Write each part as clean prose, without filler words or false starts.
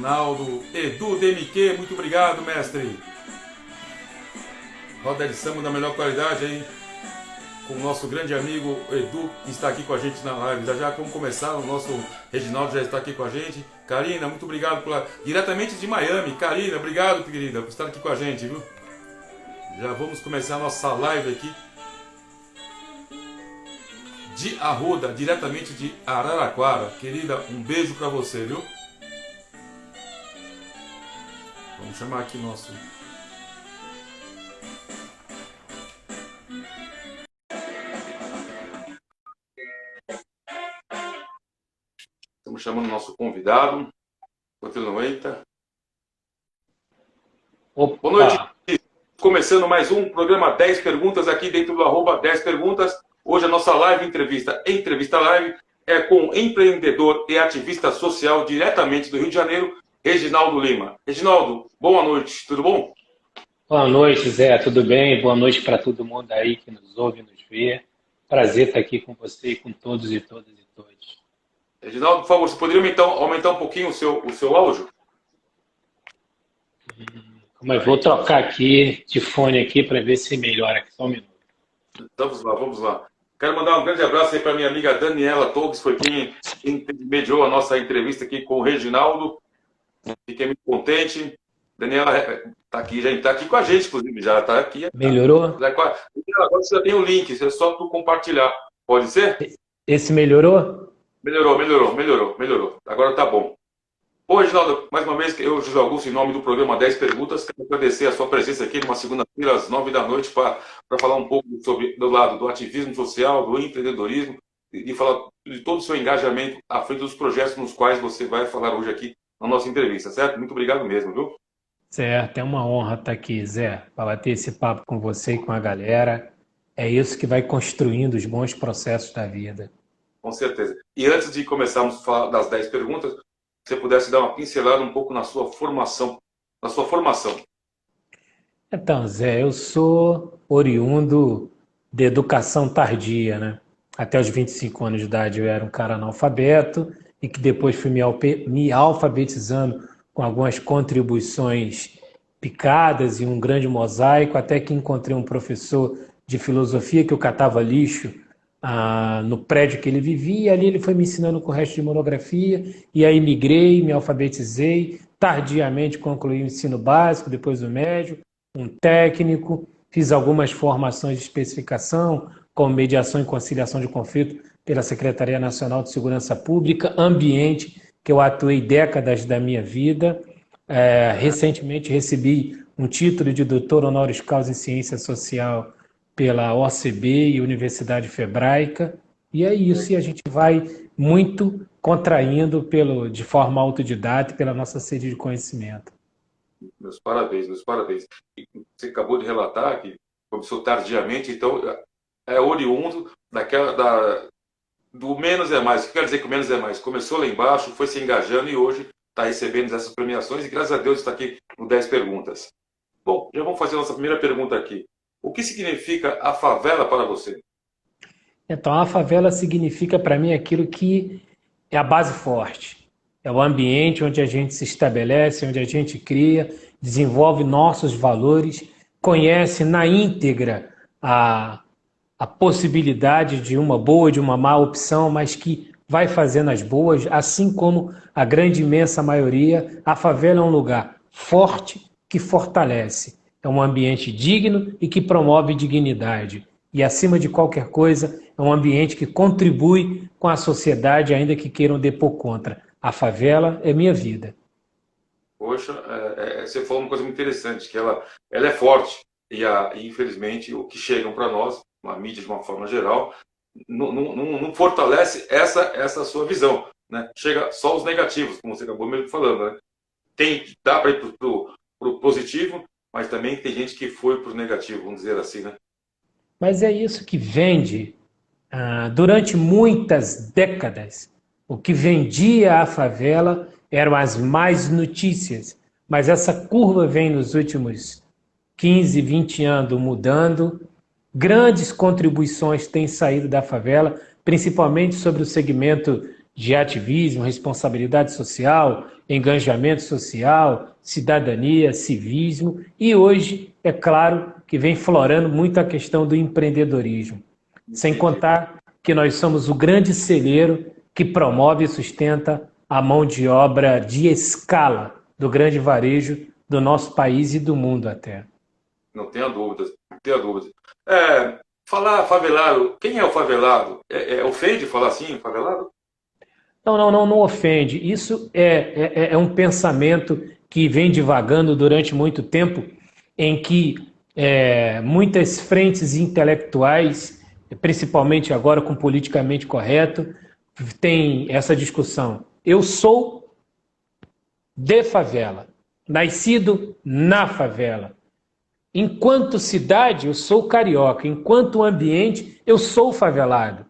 Reginaldo, Edu DMQ, muito obrigado, mestre. Roda de samba da melhor qualidade aí, com o nosso grande amigo Edu, que está aqui com a gente na live. Já vamos começar, o nosso Reginaldo já está aqui com a gente. Karina, muito obrigado diretamente de Miami. Karina, obrigado, querida, por estar aqui com a gente, viu? Já vamos começar a nossa live aqui de Arruda, diretamente de Araraquara. Querida, um beijo para você, viu? Vamos chamar aqui nosso... Estamos chamando o nosso convidado. Enquanto ele não entra. Opa. Boa noite. Começando mais um programa 10 Perguntas aqui dentro do arroba 10 Perguntas. Hoje a nossa live entrevista live, é com o empreendedor e ativista social diretamente do Rio de Janeiro, Reginaldo Lima. Reginaldo, boa noite, tudo bom? Boa noite, Zé, tudo bem? Boa noite para todo mundo aí que nos ouve e nos vê. Prazer estar aqui com você e com todos e todas e todos. Reginaldo, por favor, você poderia aumentar um pouquinho o seu áudio? Mas vou trocar aqui de fone aqui para ver se melhora aqui, só um minuto. Vamos lá. Quero mandar um grande abraço aí para minha amiga Daniela Torres, foi quem mediou a nossa entrevista aqui com o Reginaldo. Fiquei muito contente. Daniela está aqui, já está aqui com a gente, inclusive, já está aqui. Melhorou? Agora você já tem o link, é só tu compartilhar. Pode ser? Esse melhorou? Melhorou. Agora tá bom. Ô, Reginaldo, mais uma vez, eu, José Augusto, em nome do programa 10 Perguntas, quero agradecer a sua presença aqui numa segunda-feira, às 9 da noite, para falar um pouco do lado do ativismo social, do empreendedorismo, e falar de todo o seu engajamento à frente dos projetos nos quais você vai falar hoje aqui na nossa entrevista, certo? Muito obrigado mesmo, viu? Certo, é uma honra estar aqui, Zé, para bater esse papo com você e com a galera. É isso que vai construindo os bons processos da vida. Com certeza. E antes de começarmos a falar das 10 perguntas, se você pudesse dar uma pincelada um pouco na sua formação. Então, Zé, eu sou oriundo de educação tardia, né? Até os 25 anos de idade eu era um cara analfabeto e que depois fui me alfabetizando com algumas contribuições picadas e um grande mosaico, até que encontrei um professor de filosofia que eu catava lixo no prédio que ele vivia, e ali ele foi me ensinando com o resto de monografia, e aí migrei, me alfabetizei, tardiamente concluí o ensino básico, depois o médio, um técnico, fiz algumas formações de especificação, como mediação e conciliação de conflito pela Secretaria Nacional de Segurança Pública, ambiente que eu atuei décadas da minha vida. Recentemente recebi um título de doutor honoris causa em ciência social pela OCB e Universidade Febraica, e é isso, e a gente vai muito contraindo de forma autodidata pela nossa sede de conhecimento. Meus parabéns. E você acabou de relatar que começou tardiamente, então é oriundo do menos é mais. O que quer dizer que o menos é mais? Começou lá embaixo, foi se engajando e hoje está recebendo essas premiações e graças a Deus está aqui no 10 Perguntas. Bom, já vamos fazer a nossa primeira pergunta aqui. O que significa a favela para você? Então, a favela significa para mim aquilo que é a base forte. É o ambiente onde a gente se estabelece, onde a gente cria, desenvolve nossos valores, conhece na íntegra a possibilidade de uma boa, de uma má opção, mas que vai fazendo as boas, assim como a grande imensa maioria. A favela é um lugar forte que fortalece. É um ambiente digno e que promove dignidade. E, acima de qualquer coisa, é um ambiente que contribui com a sociedade, ainda que queiram depor contra. A favela é minha vida. Poxa, você falou uma coisa muito interessante, que ela é forte. E, infelizmente, o que chegam para nós, a mídia de uma forma geral, não fortalece essa sua visão. Né? Chega só os negativos, como você acabou mesmo falando. Né? Dá para ir para o positivo, mas também tem gente que foi para o negativo, vamos dizer assim, né? Mas é isso que vende. Durante muitas décadas, o que vendia a favela eram as más notícias. Mas essa curva vem nos últimos 15, 20 anos mudando. Grandes contribuições têm saído da favela, principalmente sobre o segmento de ativismo, responsabilidade social, engajamento social, cidadania, civismo, e hoje, é claro, que vem florando muito a questão do empreendedorismo. Sem Entendi. contar que nós somos o grande celeiro que promove e sustenta a mão de obra de escala do grande varejo do nosso país e do mundo até. Não tenha dúvidas, não tenha dúvidas. É, falar favelado, quem é o favelado? Ofende falar assim, favelado? Não ofende. Isso é um pensamento que vem divagando durante muito tempo, em que muitas frentes intelectuais, principalmente agora com politicamente correto, tem essa discussão. Eu sou de favela, nascido na favela. Enquanto cidade, eu sou carioca. Enquanto ambiente, eu sou favelado.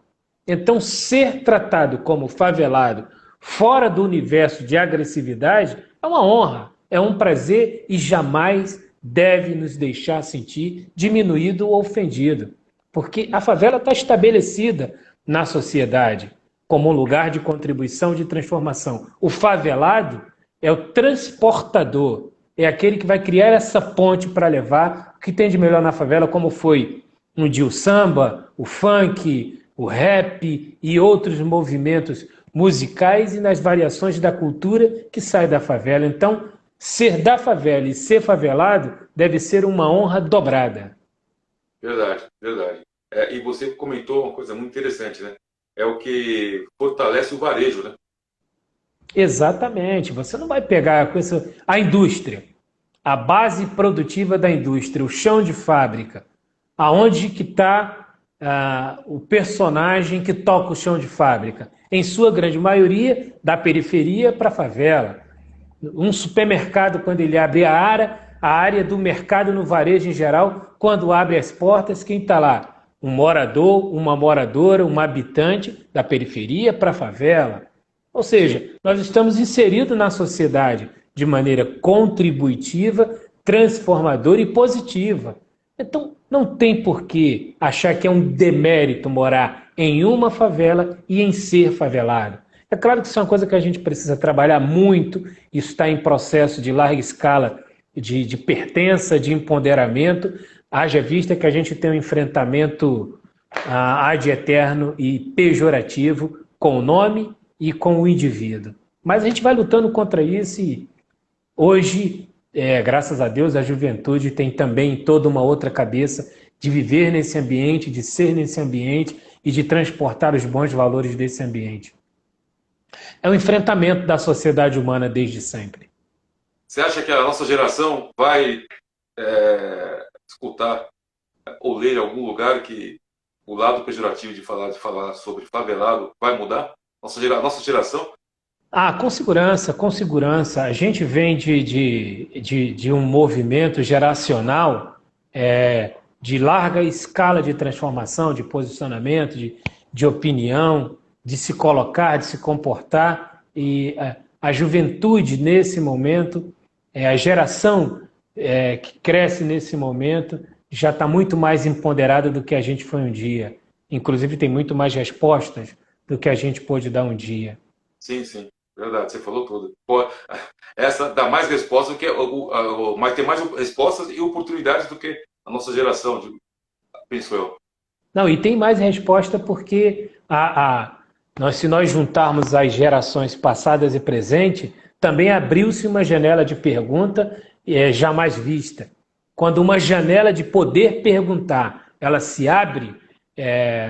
Então, ser tratado como favelado fora do universo de agressividade é uma honra, é um prazer e jamais deve nos deixar sentir diminuído ou ofendido. Porque a favela está estabelecida na sociedade como um lugar de contribuição, de transformação. O favelado é o transportador, é aquele que vai criar essa ponte para levar o que tem de melhor na favela, como foi um dia o samba, o funk, o rap e outros movimentos musicais e nas variações da cultura que sai da favela. Então, ser da favela e ser favelado deve ser uma honra dobrada. Verdade, verdade. E você comentou uma coisa muito interessante, né? É o que fortalece o varejo, né? Exatamente. Você não vai pegar com isso a indústria, a base produtiva da indústria, o chão de fábrica, aonde que está o personagem que toca o chão de fábrica? Em sua grande maioria, da periferia para a favela. Um supermercado, quando ele abre a área do mercado no varejo em geral, quando abre as portas, quem está lá? Um morador, uma moradora, um habitante da periferia para a favela. Ou seja, nós estamos inseridos na sociedade de maneira contributiva, transformadora e positiva. Então, não tem por que achar que é um demérito morar em uma favela e em ser favelado. É claro que isso é uma coisa que a gente precisa trabalhar muito, isso está em processo de larga escala de pertença, de empoderamento, haja vista que a gente tem um enfrentamento ad eterno e pejorativo com o nome e com o indivíduo. Mas a gente vai lutando contra isso e hoje, graças a Deus, a juventude tem também toda uma outra cabeça de viver nesse ambiente, de ser nesse ambiente e de transportar os bons valores desse ambiente. É um enfrentamento da sociedade humana desde sempre. Você acha que a nossa geração vai escutar ou ler em algum lugar que o lado pejorativo de falar sobre favelado vai mudar? Nossa geração? Com segurança, com segurança. A gente vem de um movimento geracional de larga escala de transformação, de posicionamento, de opinião, de se colocar, de se comportar. E a juventude, nesse momento, a geração que cresce nesse momento, já está muito mais empoderada do que a gente foi um dia. Inclusive, tem muito mais respostas do que a gente pôde dar um dia. Sim, sim. Verdade, você falou tudo. Pô, essa dá mais respostas do que mas tem mais respostas e oportunidades do que a nossa geração, penso eu. Não, e tem mais resposta porque se nós juntarmos as gerações passadas e presente, também abriu-se uma janela de pergunta jamais vista. Quando uma janela de poder perguntar, ela se abre,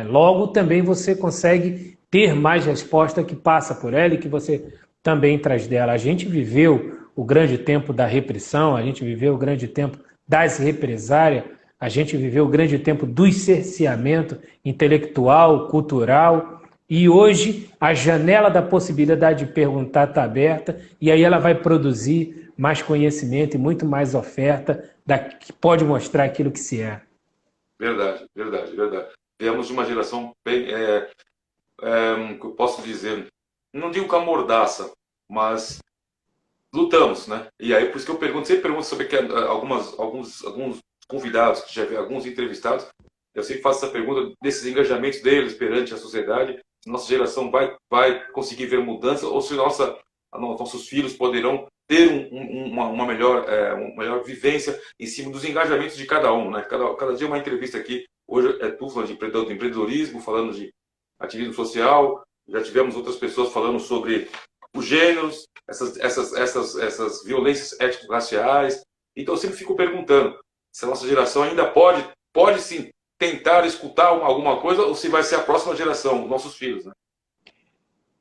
logo também você consegue ter mais resposta que passa por ela e que você também traz dela. A gente viveu o grande tempo da repressão, a gente viveu o grande tempo das represárias, a gente viveu o grande tempo do cerceamento intelectual, cultural, e hoje a janela da possibilidade de perguntar está aberta e aí ela vai produzir mais conhecimento e muito mais oferta que pode mostrar aquilo que se é. Verdade, verdade, verdade. Viemos de uma geração bem, que eu posso dizer, não digo com a mordaça, mas lutamos, né? E aí por isso que eu sempre pergunto sobre alguns convidados, que já vi, alguns entrevistados, eu sempre faço essa pergunta desses engajamentos deles perante a sociedade, nossa geração vai conseguir ver mudança ou se nossos filhos poderão ter uma melhor vivência em cima dos engajamentos de cada um, né? Cada dia uma entrevista aqui. Hoje é tu falando de empreendedorismo, falando de ativismo social. Já tivemos outras pessoas falando sobre os gêneros, essas violências étnico-raciais. Então eu sempre fico perguntando se a nossa geração ainda pode sim tentar escutar alguma coisa ou se vai ser a próxima geração, os nossos filhos, né?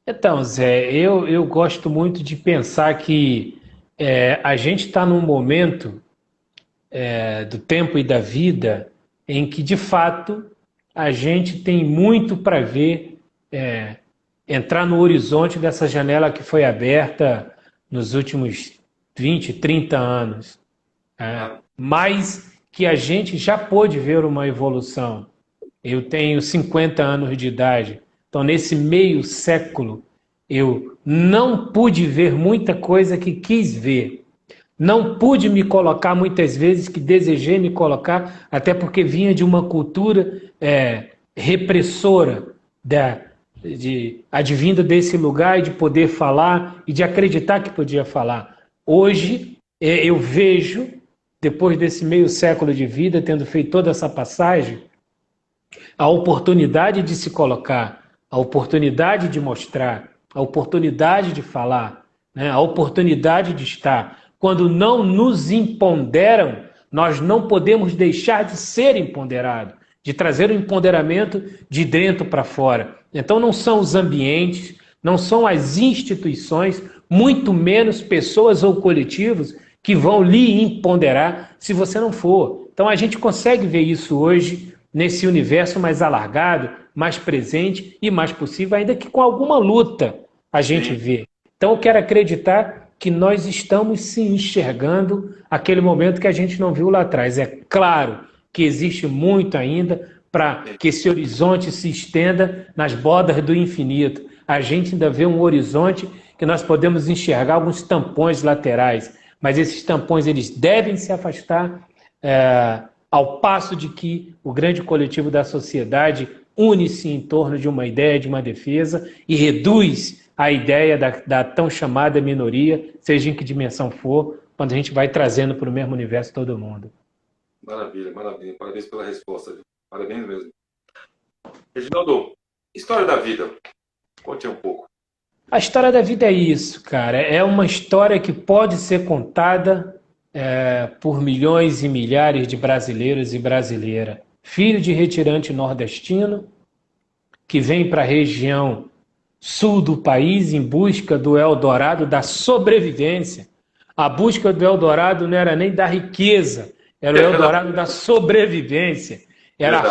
Então, Zé, eu gosto muito de pensar que a gente está num momento do tempo e da vida em que, de fato, a gente tem muito para ver entrar no horizonte dessa janela que foi aberta nos últimos 20, 30 anos. Mas que a gente já pôde ver uma evolução. Eu tenho 50 anos de idade, então nesse meio século eu não pude ver muita coisa que quis ver. Não pude me colocar muitas vezes que desejei me colocar, até porque vinha de uma cultura repressora, advinda desse lugar e de poder falar e de acreditar que podia falar. Hoje eu vejo, depois desse meio século de vida, tendo feito toda essa passagem, a oportunidade de se colocar, a oportunidade de mostrar, a oportunidade de falar, né? A oportunidade de estar. Quando não nos empoderam, nós não podemos deixar de ser empoderado, de trazer o empoderamento de dentro para fora. Então não são os ambientes, não são as instituições, muito menos pessoas ou coletivos que vão lhe empoderar se você não for. Então a gente consegue ver isso hoje nesse universo mais alargado, mais presente e mais possível, ainda que com alguma luta a gente vê. Então eu quero acreditar que nós estamos se enxergando aquele momento que a gente não viu lá atrás. É claro que existe muito ainda para que esse horizonte se estenda nas bordas do infinito. A gente ainda vê um horizonte que nós podemos enxergar alguns tampões laterais, mas esses tampões eles devem se afastar ao passo de que o grande coletivo da sociedade une-se em torno de uma ideia, de uma defesa e reduz a ideia da tão chamada minoria, seja em que dimensão for, quando a gente vai trazendo para o mesmo universo todo mundo. Maravilha, maravilha. Parabéns pela resposta. Viu? Parabéns mesmo. Reginaldo, história da vida. Conte um pouco. A história da vida é isso, cara. É uma história que pode ser contada por milhões e milhares de brasileiros e brasileiras. Filho de retirante nordestino, que vem para a região sul do país em busca do Eldorado da sobrevivência. A busca do Eldorado não era nem da riqueza, era o Eldorado da sobrevivência. Era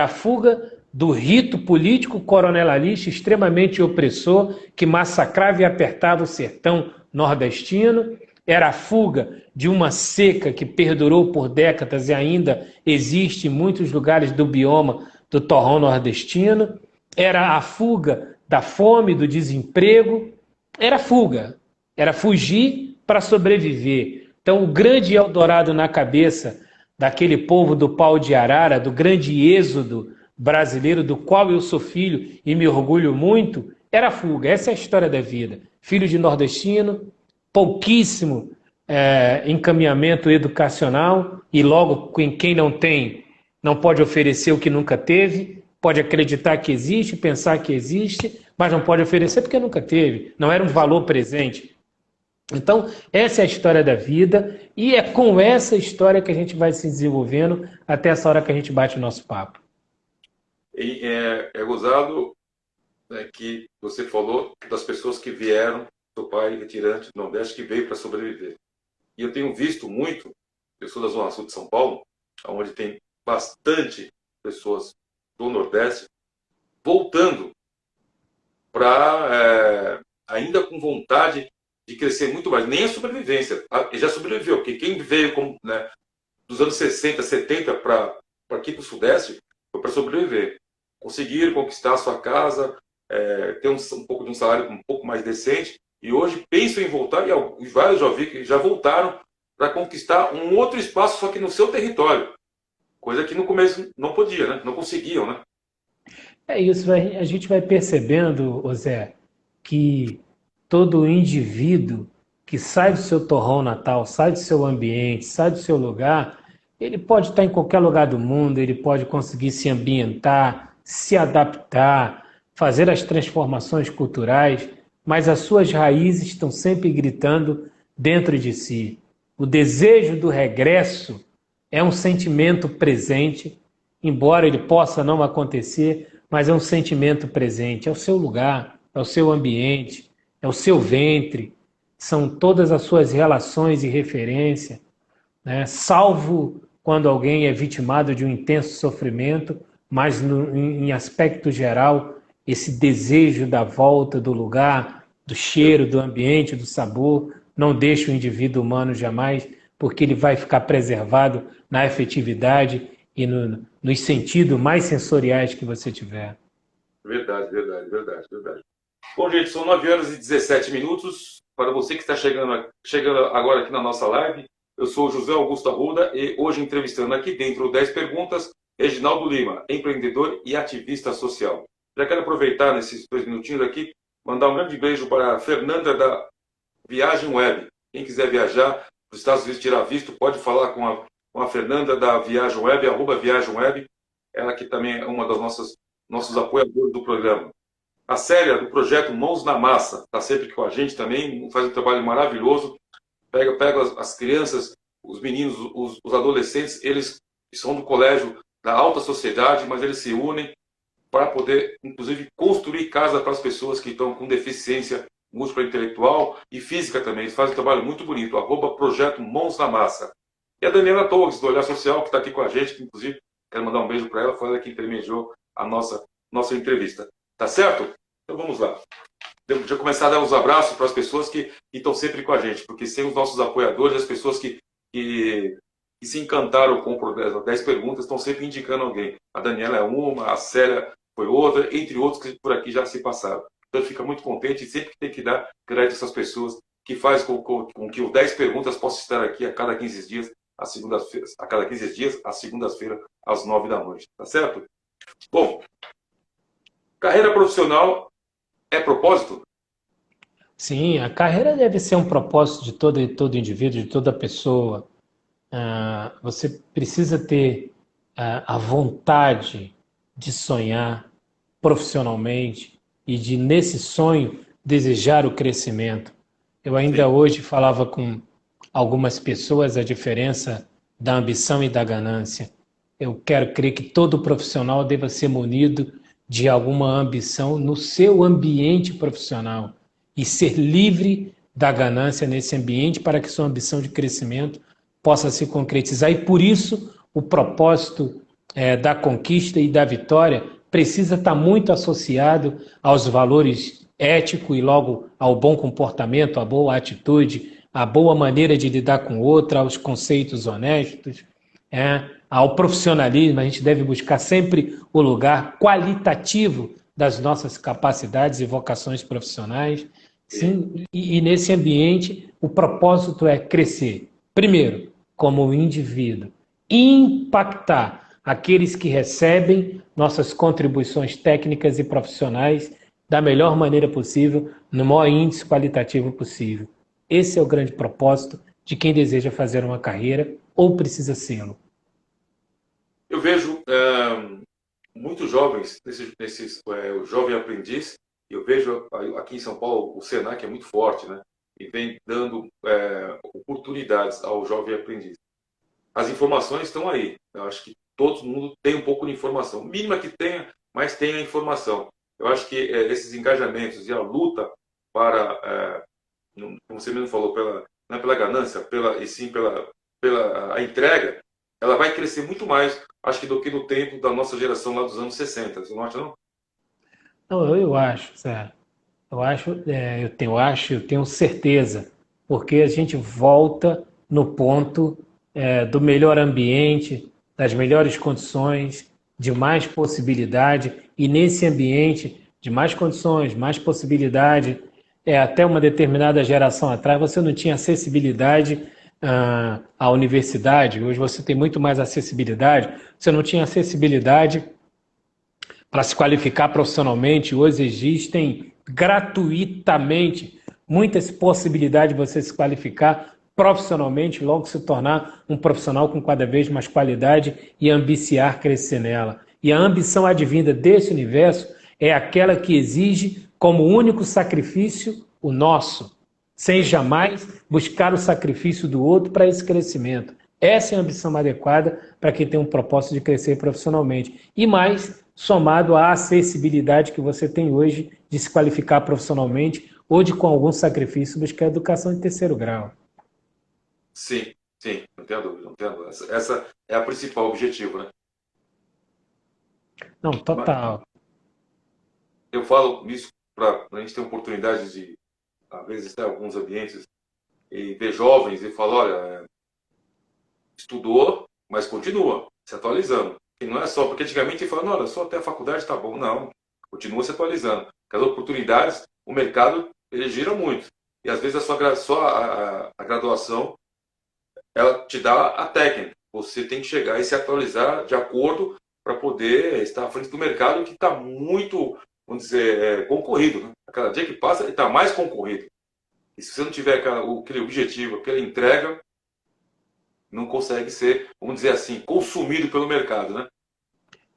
a fuga do rito político coronelalista extremamente opressor que massacrava e apertava o sertão nordestino. Era a fuga de uma seca que perdurou por décadas e ainda existe em muitos lugares do bioma do torrão nordestino. Era a fuga da fome, do desemprego. Era fuga. Era fugir para sobreviver. Então, o grande Eldorado na cabeça daquele povo do pau de arara, do grande êxodo brasileiro, do qual eu sou filho e me orgulho muito, era a fuga. Essa é a história da vida. Filho de nordestino, pouquíssimo encaminhamento educacional e logo quem não tem não pode oferecer o que nunca teve, pode acreditar que existe, pensar que existe, mas não pode oferecer porque nunca teve, não era um valor presente. Então, essa é a história da vida e é com essa história que a gente vai se desenvolvendo até essa hora que a gente bate o nosso papo. E é gozado que você falou das pessoas que vieram, do pai retirante do Nordeste, que veio para sobreviver. E eu tenho visto muito, eu sou da Zona Sul de São Paulo, onde tem bastante pessoas do Nordeste voltando para ainda com vontade de crescer muito mais. Nem a sobrevivência. Ele já sobreviveu, porque quem veio dos anos 60, 70 para aqui para o Sudeste foi para sobreviver. Conseguiram conquistar a sua casa, ter um pouco de um salário um pouco mais decente, e hoje pensam em voltar, e vários já vi que já voltaram para conquistar um outro espaço, só que no seu território. Coisa que no começo não podia, né? Não conseguiam, né? É isso, a gente vai percebendo, ô Zé, que todo indivíduo que sai do seu torrão natal, sai do seu ambiente, sai do seu lugar, ele pode estar em qualquer lugar do mundo, ele pode conseguir se ambientar, se adaptar, fazer as transformações culturais, mas as suas raízes estão sempre gritando dentro de si. O desejo do regresso é um sentimento presente, embora ele possa não acontecer, mas é um sentimento presente, é o seu lugar, é o seu ambiente, é o seu ventre, são todas as suas relações e referência, né? Salvo quando alguém é vitimado de um intenso sofrimento, mas em aspecto geral, esse desejo da volta do lugar, do cheiro, do ambiente, do sabor, não deixa o indivíduo humano jamais, porque ele vai ficar preservado na efetividade e nos sentidos mais sensoriais que você tiver. Verdade, verdade, verdade, verdade. Bom, gente, são 9 horas e 17 minutos. Para você que está chegando agora aqui na nossa live, eu sou o José Augusto Arruda e hoje entrevistando aqui dentro do 10 Perguntas, Reginaldo Lima, empreendedor e ativista social. Já quero aproveitar nesses 2 minutinhos aqui, mandar um grande beijo para a Fernanda da Viagem Web. Quem quiser viajar para os Estados Unidos, tirar visto, pode falar com a Fernanda da Viagem Web, @Viagem Web. Ela que também é uma das nossos apoiadores do programa. A Célia, do projeto Mãos na Massa, está sempre com a gente também, faz um trabalho maravilhoso. Pega as crianças, os meninos, os adolescentes, eles são do colégio da alta sociedade, mas eles se unem para poder, inclusive, construir casa para as pessoas que estão com deficiência múltipla intelectual e física também. Eles fazem um trabalho muito bonito, @Projeto Mãos na Massa. E a Daniela Torres, do Olhar Social, que está aqui com a gente, que, inclusive, quero mandar um beijo para ela, foi ela que intermediou a nossa entrevista. Tá certo? Então vamos lá. Deixa eu começar a dar uns abraços para as pessoas que estão sempre com a gente, porque sem os nossos apoiadores, as pessoas que se encantaram com o programa 10 Perguntas, estão sempre indicando alguém. A Daniela é uma, a Célia foi outra, entre outros que por aqui já se passaram. Então fica muito contente e sempre tem que dar crédito a essas pessoas que fazem com que o 10 Perguntas possa estar aqui a cada 15 dias, às segundas-feiras, às 9 da noite. Tá certo? Bom, carreira profissional é propósito? Sim, a carreira deve ser um propósito de todo indivíduo, de toda pessoa. Você precisa ter a vontade de sonhar profissionalmente e de, nesse sonho, desejar o crescimento. Eu ainda Sim. hoje falava com algumas pessoas a diferença da ambição e da ganância. Eu quero crer que todo profissional deva ser munido de alguma ambição no seu ambiente profissional e ser livre da ganância nesse ambiente para que sua ambição de crescimento possa se concretizar. E por isso o propósito da conquista e da vitória precisa estar muito associado aos valores éticos e logo ao bom comportamento, à boa atitude, à boa maneira de lidar com o outro, aos conceitos honestos, ao profissionalismo. A gente deve buscar sempre o lugar qualitativo das nossas capacidades e vocações profissionais. Sim, e nesse ambiente o propósito é crescer. Primeiro, como indivíduo, impactar aqueles que recebem nossas contribuições técnicas e profissionais da melhor maneira possível, no maior índice qualitativo possível. Esse é o grande propósito de quem deseja fazer uma carreira ou precisa sê-lo. Eu vejo muitos jovens, o jovem aprendiz, eu vejo aqui em São Paulo o Senac é muito forte, né? E vem dando oportunidades ao jovem aprendiz. As informações estão aí. Eu acho que todo mundo tem um pouco de informação. Mínima que tenha, mas tenha informação. Eu acho que esses engajamentos e a luta para, como você mesmo falou, não é pela ganância, e sim pela a entrega, ela vai crescer muito mais, acho que do que no tempo da nossa geração lá dos anos 60. Você não acha, não? Não, eu acho, Zé. Eu tenho certeza, porque a gente volta no ponto do melhor ambiente, das melhores condições, de mais possibilidade, e nesse ambiente de mais condições, mais possibilidade, até uma determinada geração atrás você não tinha acessibilidade à universidade, hoje você tem muito mais acessibilidade, você não tinha acessibilidade para se qualificar profissionalmente. Hoje existem gratuitamente muitas possibilidades de você se qualificar profissionalmente, logo se tornar um profissional com cada vez mais qualidade e ambiciar crescer nela. E a ambição advinda desse universo é aquela que exige como único sacrifício o nosso, sem jamais buscar o sacrifício do outro para esse crescimento. Essa é a ambição adequada para quem tem um propósito de crescer profissionalmente. E mais, somado à acessibilidade que você tem hoje de se qualificar profissionalmente ou de, com algum sacrifício, buscar educação de terceiro grau. Sim, sim, não tenho dúvida, não tenho dúvida. Essa é a principal objetivo, né? Não, total. Eu falo isso para a gente ter oportunidade de, às vezes, ter alguns ambientes e ver jovens e falar, olha, estudou, mas continua se atualizando. E não é só, porque antigamente ele falava, olha, só até a faculdade tá bom. Não, continua se atualizando. Porque as oportunidades, o mercado, ele gira muito. E às vezes a graduação, ela te dá a técnica. Você tem que chegar e se atualizar de acordo para poder estar à frente do mercado que está muito, vamos dizer, concorrido. Né? A cada dia que passa, ele está mais concorrido. E se você não tiver aquele objetivo, aquela entrega, não consegue ser, vamos dizer assim, consumido pelo mercado, né?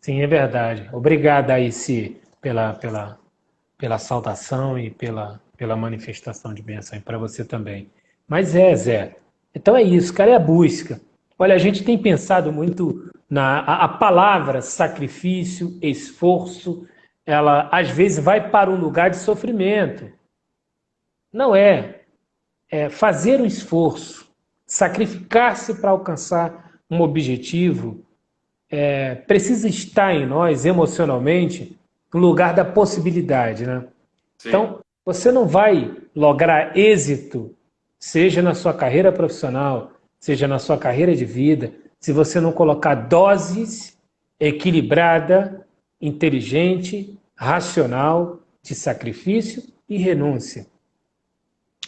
Sim, é verdade. Obrigado, Aici, pela saudação e pela manifestação de bênção para você também. Mas Zé. Então é isso, cara, é a busca. Olha, a gente tem pensado muito a palavra sacrifício, esforço, ela às vezes vai para um lugar de sofrimento. Não é. É fazer um esforço, sacrificar-se para alcançar um objetivo, precisa estar em nós emocionalmente no lugar da possibilidade, né? Sim. Então, você não vai lograr êxito, seja na sua carreira profissional, seja na sua carreira de vida, se você não colocar doses equilibrada, inteligente, racional, de sacrifício e renúncia.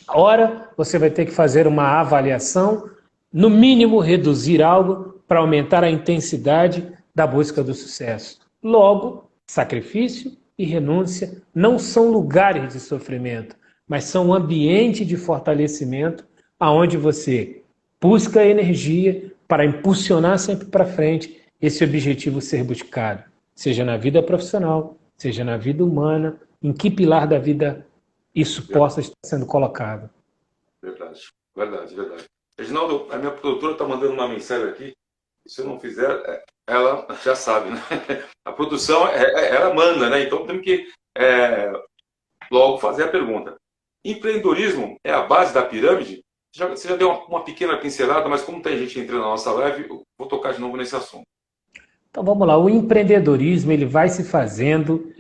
Ora, você vai ter que fazer uma avaliação, no mínimo reduzir algo para aumentar a intensidade da busca do sucesso. Logo, sacrifício e renúncia não são lugares de sofrimento, mas são um ambiente de fortalecimento aonde você busca energia para impulsionar sempre para frente esse objetivo ser buscado, seja na vida profissional, seja na vida humana, em que pilar da vida isso possa estar sendo colocado. Verdade. Reginaldo, a minha produtora está mandando uma mensagem aqui. Se eu não fizer, ela já sabe, né? A produção, ela manda, né? Então temos que logo fazer a pergunta. Empreendedorismo é a base da pirâmide? Você já deu uma pequena pincelada, mas como tem gente entrando na nossa live, eu vou tocar de novo nesse assunto. Então vamos lá, o empreendedorismo ele vai se fazendo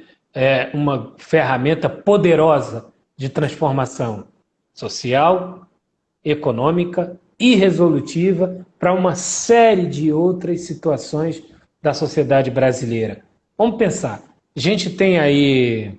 uma ferramenta poderosa de transformação social, econômica e resolutiva para uma série de outras situações da sociedade brasileira. Vamos pensar, a gente tem aí,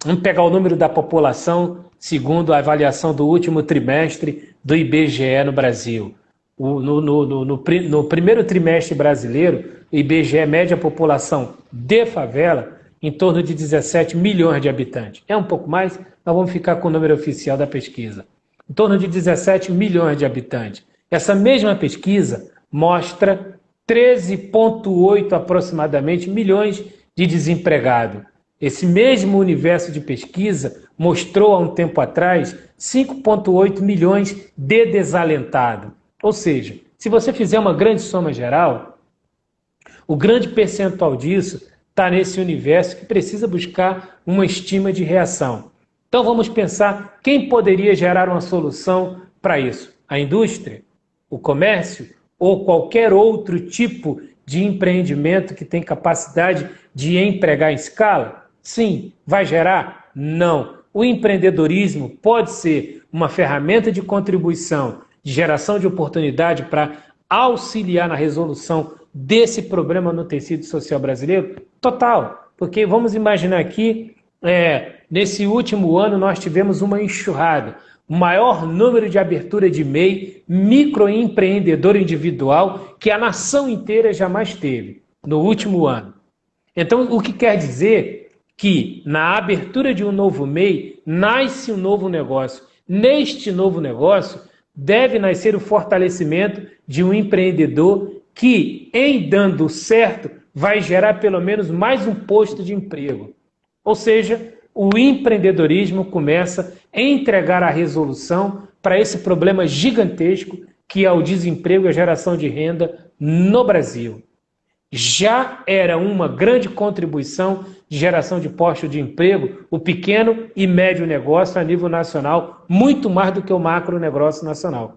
vamos pegar o número da população segundo a avaliação do último trimestre do IBGE no Brasil. No primeiro trimestre brasileiro, o IBGE mede a população de favela em torno de 17 milhões de habitantes. É um pouco mais, nós vamos ficar com o número oficial da pesquisa. Em torno de 17 milhões de habitantes. Essa mesma pesquisa mostra 13,8 aproximadamente milhões de desempregados. Esse mesmo universo de pesquisa mostrou há um tempo atrás 5,8 milhões de desalentados. Ou seja, se você fizer uma grande soma geral, o grande percentual disso está nesse universo que precisa buscar uma estima de reação. Então vamos pensar quem poderia gerar uma solução para isso. A indústria, o comércio ou qualquer outro tipo de empreendimento que tem capacidade de empregar em escala? Sim. Vai gerar? Não. O empreendedorismo pode ser uma ferramenta de contribuição, de geração de oportunidade para auxiliar na resolução desse problema no tecido social brasileiro? Total. Porque vamos imaginar aqui, nesse último ano nós tivemos uma enxurrada, o maior número de abertura de MEI, microempreendedor individual, que a nação inteira jamais teve no último ano. Então, o que quer dizer que na abertura de um novo MEI nasce um novo negócio. Neste novo negócio deve nascer o fortalecimento de um empreendedor que, em dando certo, vai gerar pelo menos mais um posto de emprego. Ou seja, o empreendedorismo começa a entregar a resolução para esse problema gigantesco que é o desemprego e a geração de renda no Brasil. Já era uma grande contribuição de geração de postos de emprego, o pequeno e médio negócio a nível nacional, muito mais do que o macro negócio nacional.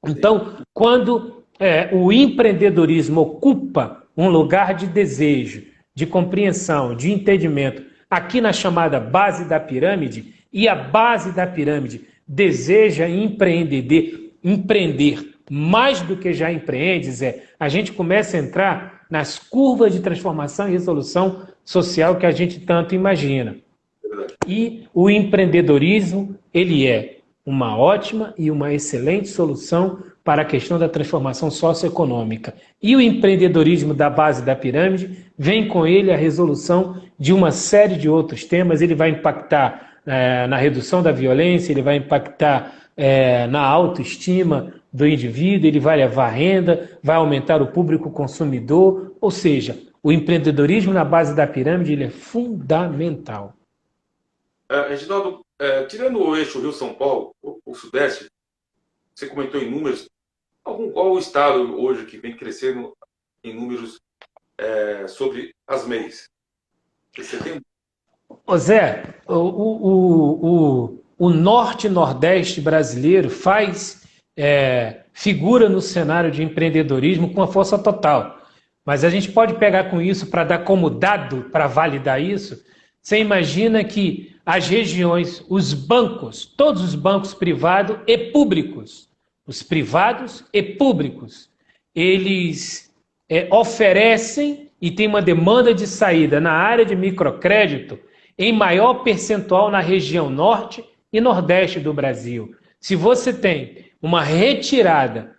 Então, quando o empreendedorismo ocupa um lugar de desejo, de compreensão, de entendimento, aqui na chamada base da pirâmide, e a base da pirâmide deseja empreender mais do que já empreende, Zé, a gente começa a entrar nas curvas de transformação e resolução social que a gente tanto imagina. E o empreendedorismo, ele é uma ótima e uma excelente solução para a questão da transformação socioeconômica. E o empreendedorismo da base da pirâmide vem com ele a resolução de uma série de outros temas. Ele vai impactar na redução da violência, ele vai impactar na autoestima do indivíduo, ele vai levar renda, vai aumentar o público consumidor, ou seja, o empreendedorismo na base da pirâmide ele é fundamental. Reginaldo, tirando o eixo Rio-São Paulo, o Sudeste, você comentou em números, qual o estado hoje que vem crescendo em números sobre as MEIs? Você tem... Ô Zé, o norte e nordeste brasileiro figura no cenário de empreendedorismo com a força total. Mas a gente pode pegar com isso para dar como dado, para validar isso. Você imagina que as regiões, os bancos, todos os bancos privados e públicos, os privados e públicos, eles oferecem e têm uma demanda de saída na área de microcrédito em maior percentual na região norte e nordeste do Brasil. Se você tem uma retirada,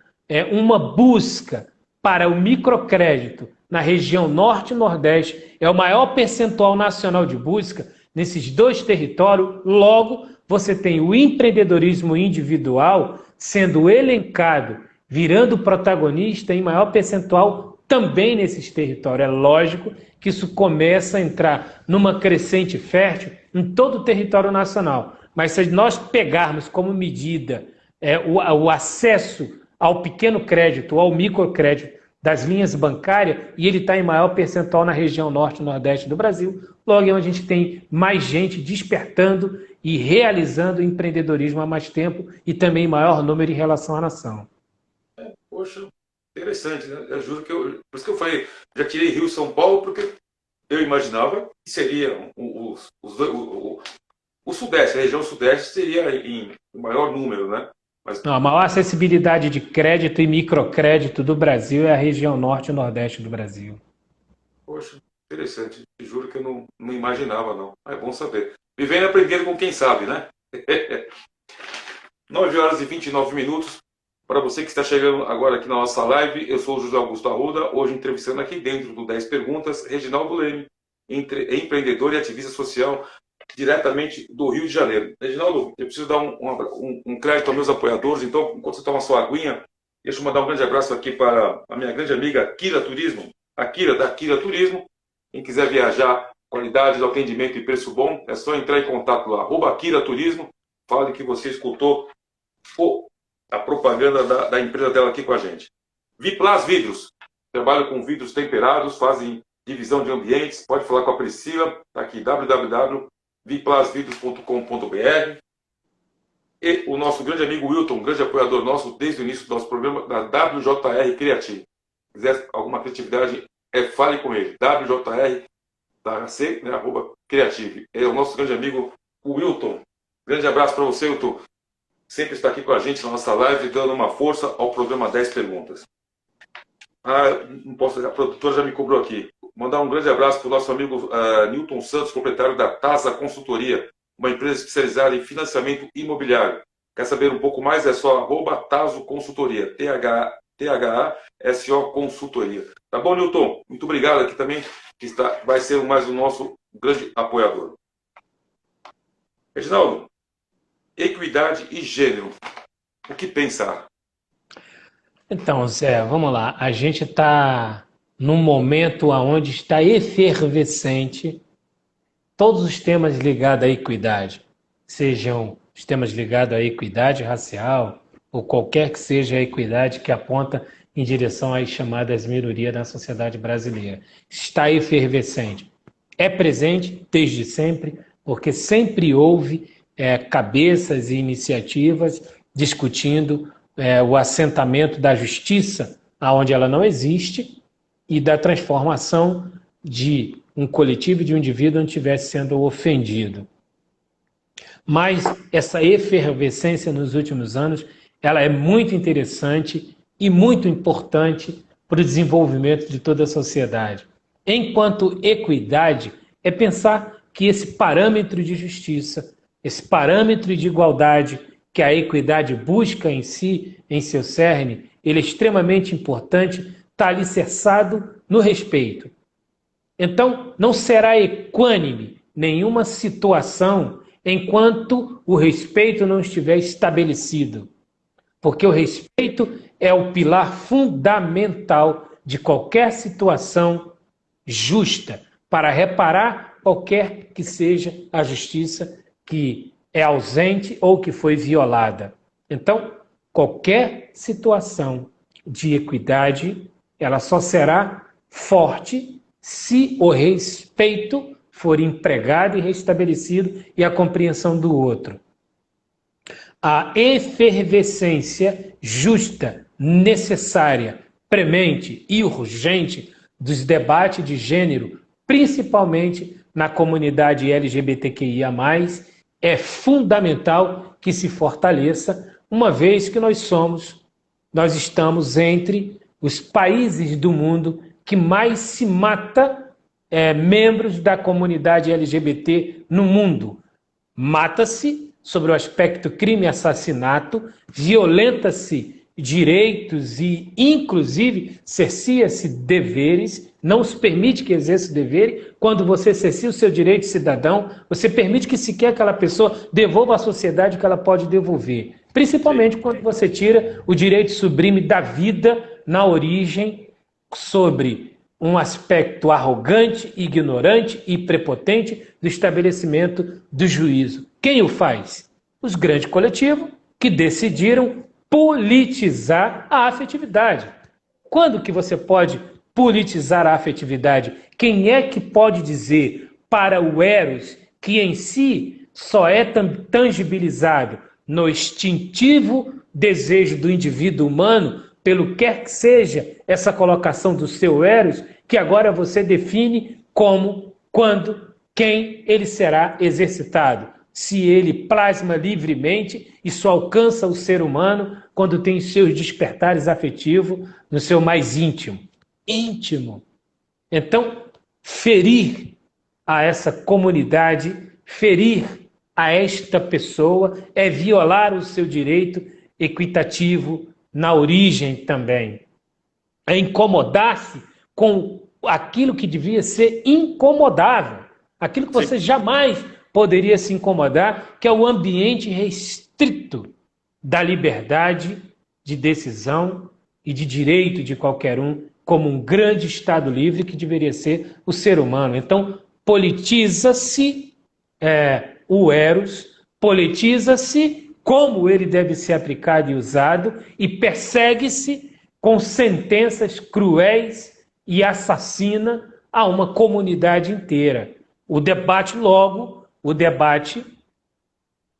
uma busca para o microcrédito na região norte e nordeste, é o maior percentual nacional de busca nesses dois territórios, logo você tem o empreendedorismo individual sendo elencado, virando protagonista em maior percentual também nesses territórios. É lógico que isso começa a entrar numa crescente fértil em todo o território nacional. Mas se nós pegarmos como medida o acesso ao pequeno crédito, ao microcrédito das linhas bancárias, e ele está em maior percentual na região norte e nordeste do Brasil, logo é onde a gente tem mais gente despertando e realizando empreendedorismo há mais tempo e também em maior número em relação à nação. Poxa, interessante, né? Eu juro que por isso que eu falei, já tirei Rio e São Paulo, porque eu imaginava que seria o Sudeste, a região Sudeste seria em maior número, né? Mas... Não, a maior acessibilidade de crédito e microcrédito do Brasil é a região norte e nordeste do Brasil. Poxa, interessante. Juro que eu não imaginava, não. É bom saber. Vivendo e aprendendo com quem sabe, né? 9h29. Para você que está chegando agora aqui na nossa live, eu sou o José Augusto Arruda, hoje entrevistando aqui dentro do 10 Perguntas, Reginaldo Leme, empreendedor e ativista social, diretamente do Rio de Janeiro. Reginaldo, eu preciso dar um crédito aos meus apoiadores, então, enquanto você toma sua aguinha, deixa eu mandar um grande abraço aqui para a minha grande amiga Kira Turismo, a Kira da Kira Turismo. Quem quiser viajar, qualidade do atendimento e preço bom, é só entrar em contato lá, @Kira Turismo, fale que você escutou a propaganda da empresa dela aqui com a gente. Viplas Vidros, trabalham com vidros temperados, fazem divisão de ambientes, pode falar com a Priscila, está aqui, www.viplasvidros.com.br. E o nosso grande amigo Wilton, um grande apoiador nosso desde o início do nosso programa, da WJR Criativo. Se quiser alguma criatividade, fale com ele, WJR-C, né, @Criativo. É o nosso grande amigo Wilton. Grande abraço para você, Wilton. Sempre está aqui com a gente na nossa live, dando uma força ao programa 10 Perguntas. Não posso, a produtora já me cobrou aqui. Mandar um grande abraço para o nosso amigo Newton Santos, proprietário da Taza Consultoria, uma empresa especializada em financiamento imobiliário. Quer saber um pouco mais? É só @Tazo Consultoria, THASO Consultoria. Tá bom, Newton? Muito obrigado aqui também, que vai ser mais o nosso grande apoiador. Reginaldo, equidade e gênero. O que pensar? Então, Zé, vamos lá. A gente está num momento onde está efervescente todos os temas ligados à equidade, sejam os temas ligados à equidade racial ou qualquer que seja a equidade que aponta em direção às chamadas minorias na sociedade brasileira. Está efervescente. É presente desde sempre, porque sempre houve cabeças e iniciativas discutindo o assentamento da justiça, aonde ela não existe, e da transformação de um coletivo, de um indivíduo, onde estivesse sendo ofendido. Mas essa efervescência nos últimos anos, ela é muito interessante e muito importante para o desenvolvimento de toda a sociedade. Enquanto equidade, é pensar que esse parâmetro de justiça, esse parâmetro de igualdade que a equidade busca em si, em seu cerne, ele é extremamente importante, está alicerçado no respeito. Então, não será equânime nenhuma situação enquanto o respeito não estiver estabelecido. Porque o respeito é o pilar fundamental de qualquer situação justa, para reparar qualquer que seja a justiça que é ausente ou que foi violada. Então, qualquer situação de equidade, ela só será forte se o respeito for empregado e restabelecido e a compreensão do outro. A efervescência justa, necessária, premente e urgente dos debates de gênero, principalmente na comunidade LGBTQIA+, é fundamental que se fortaleça, uma vez que nós estamos entre os países do mundo que mais se mata membros da comunidade LGBT no mundo. Mata-se sobre o aspecto crime e assassinato, violenta-se direitos e, inclusive, cercia-se deveres, não se permite que exerça o dever. Quando você cercia o seu direito de cidadão, você permite que sequer aquela pessoa devolva à sociedade o que ela pode devolver. Principalmente quando você tira o direito sublime da vida na origem sobre um aspecto arrogante, ignorante e prepotente do estabelecimento do juízo. Quem o faz? Os grandes coletivos que decidiram politizar a afetividade. Quando que você pode politizar a afetividade? Quem é que pode dizer para o Eros que em si só é tangibilizado no instintivo desejo do indivíduo humano, pelo quer que seja essa colocação do seu Eros, que agora você define como, quando, quem ele será exercitado? Se ele plasma livremente e só alcança o ser humano quando tem seus despertares afetivos no seu mais íntimo. Íntimo. Então, ferir a essa comunidade, ferir a esta pessoa é violar o seu direito equitativo na origem também. É incomodar-se com aquilo que devia ser incomodável, aquilo que você jamais poderia se incomodar, que é o ambiente restrito da liberdade de decisão e de direito de qualquer um, como um grande Estado livre que deveria ser o ser humano. Então, politiza-se o Eros, politiza-se como ele deve ser aplicado e usado, e persegue-se com sentenças cruéis e assassina a uma comunidade inteira. O debate, logo, o debate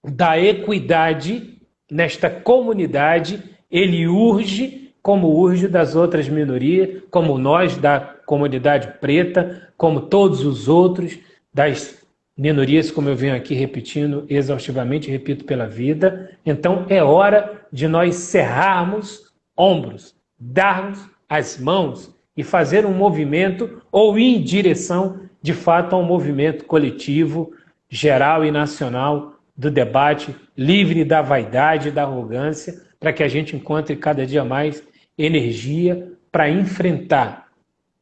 da equidade nesta comunidade, ele urge, como urge das outras minorias, como nós da comunidade preta, como todos os outros das minorias, como eu venho aqui repetindo exaustivamente, repito pela vida. Então é hora de nós cerrarmos ombros, darmos as mãos e fazer um movimento ou ir em direção, de fato, a um movimento coletivo, geral e nacional do debate, livre da vaidade e da arrogância, para que a gente encontre cada dia mais energia para enfrentar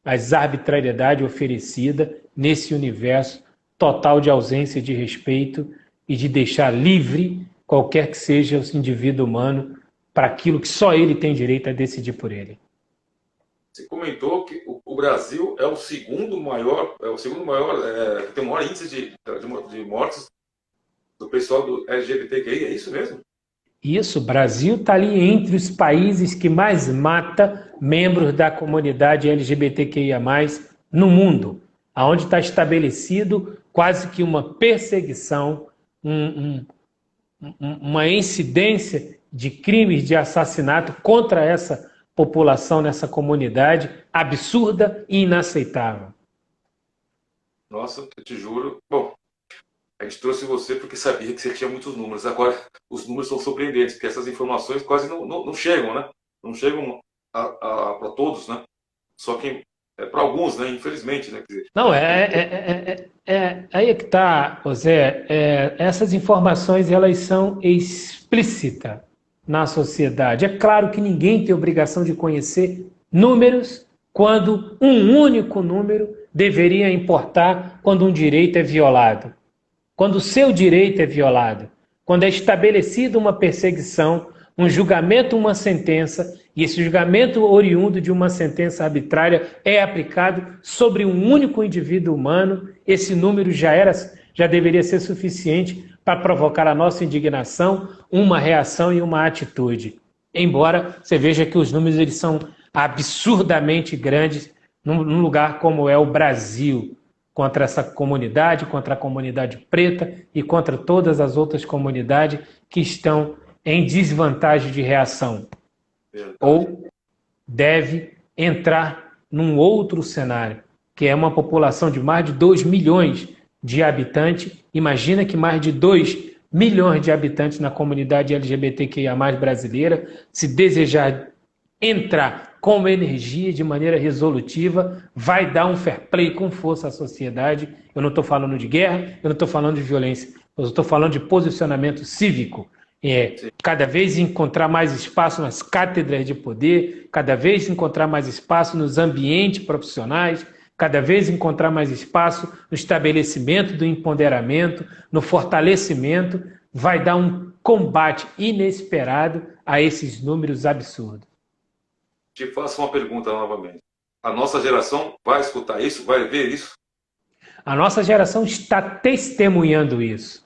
às arbitrariedade oferecida nesse universo total de ausência de respeito e de deixar livre qualquer que seja o indivíduo humano para aquilo que só ele tem direito a decidir por ele. Você comentou que o Brasil é o segundo maior, que tem o maior índice de mortes do pessoal do LGBTQI, é isso mesmo? Isso, o Brasil está ali entre os países que mais mata membros da comunidade LGBTQIA+, no mundo, aonde está estabelecido quase que uma perseguição, uma incidência de crimes de assassinato contra essa população, nessa comunidade, absurda e inaceitável. Nossa, eu te juro. Bom, a gente trouxe você porque sabia que você tinha muitos números. Agora, os números são surpreendentes, porque essas informações quase não chegam, né? Não chegam para todos, né? Só que para alguns, né? Infelizmente, né? Quer dizer, não, aí é que está, José. Essas informações, elas são explícitas na sociedade. É claro que ninguém tem obrigação de conhecer números quando um único número deveria importar quando um direito é violado. Quando o seu direito é violado, quando é estabelecida uma perseguição, um julgamento, uma sentença, e esse julgamento oriundo de uma sentença arbitrária é aplicado sobre um único indivíduo humano, esse número já deveria ser suficiente para provocar a nossa indignação, uma reação e uma atitude. Embora você veja que os números eles são absurdamente grandes num lugar como é o Brasil, contra essa comunidade, contra a comunidade preta e contra todas as outras comunidades que estão em desvantagem de reação. verdade. Ou deve entrar num outro cenário, que é uma população de mais de 2 milhões de habitantes. Imagina que mais de 2 milhões de habitantes na comunidade LGBTQIA+, brasileira, se desejar entrar com energia, de maneira resolutiva, vai dar um fair play com força à sociedade. Eu não estou falando de guerra, eu não estou falando de violência, eu estou falando de posicionamento cívico. Cada vez encontrar mais espaço nas cátedras de poder, cada vez encontrar mais espaço nos ambientes profissionais, cada vez encontrar mais espaço no estabelecimento do empoderamento, no fortalecimento, vai dar um combate inesperado a esses números absurdos. Te faço uma pergunta novamente. A nossa geração vai escutar isso? Vai ver isso? A nossa geração está testemunhando isso.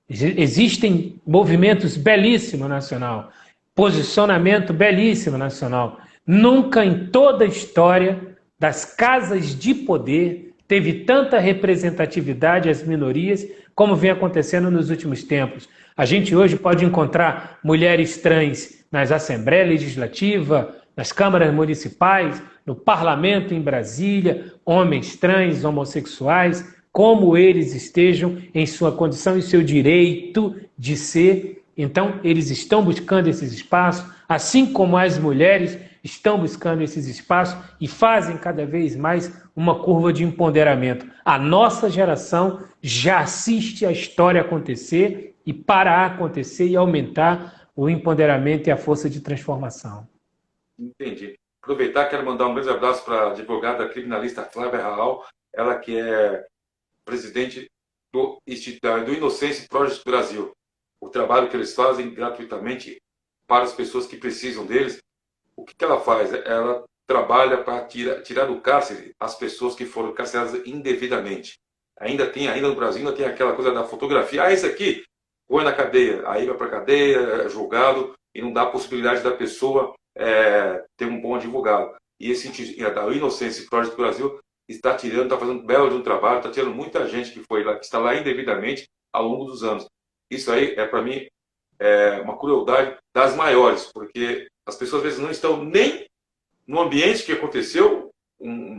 Existem movimentos belíssimos nacional, posicionamento belíssimo nacional. Nunca em toda a história das casas de poder teve tanta representatividade às minorias como vem acontecendo nos últimos tempos. A gente hoje pode encontrar mulheres trans nas Assembleias Legislativas, nas câmaras municipais, no parlamento em Brasília, homens trans, homossexuais, como eles estejam em sua condição e seu direito de ser. Então, eles estão buscando esses espaços, assim como as mulheres estão buscando esses espaços e fazem cada vez mais uma curva de empoderamento. A nossa geração já assiste a história acontecer e para acontecer e aumentar o empoderamento e a força de transformação. Entendi. Aproveitar, quero mandar um grande abraço para a advogada criminalista Flávia Raal, ela que é presidente do Innocence Project Brasil. O trabalho que eles fazem gratuitamente para as pessoas que precisam deles. O que ela faz? Ela trabalha para tirar do cárcere as pessoas que foram carceradas indevidamente. Ainda no Brasil, ainda tem aquela coisa da fotografia. Ah, esse aqui, põe na cadeia. Aí vai para a cadeia, é julgado, e não dá a possibilidade da pessoa ter um bom advogado. E esse da Innocence Project Brasil está fazendo um belo de um trabalho, está tirando muita gente que está lá indevidamente ao longo dos anos. Isso aí para mim, uma crueldade das maiores, porque as pessoas às vezes não estão nem no ambiente que aconteceu um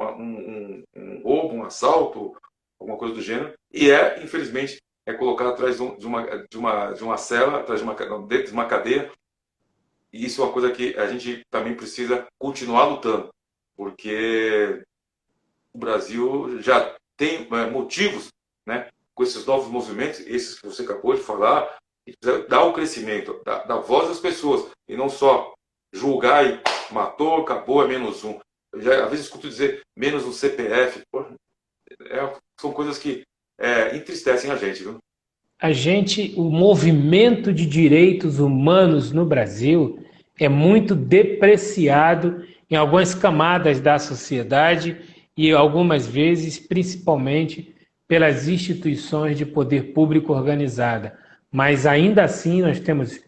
roubo, um assalto, alguma coisa do gênero, e infelizmente, colocado atrás de uma cela, dentro de uma cadeia. E isso é uma coisa que a gente também precisa continuar lutando, porque o Brasil já tem motivos, né, com esses novos movimentos, esses que você acabou de falar, e precisa dar o crescimento, dar voz às pessoas, e não só julgar e matou, acabou, é menos um. Eu já, às vezes, escuto dizer menos o CPF. Pô, são coisas que entristecem a gente, viu? O movimento de direitos humanos no Brasil é muito depreciado em algumas camadas da sociedade e algumas vezes, principalmente, pelas instituições de poder público organizada. Mas ainda assim nós temos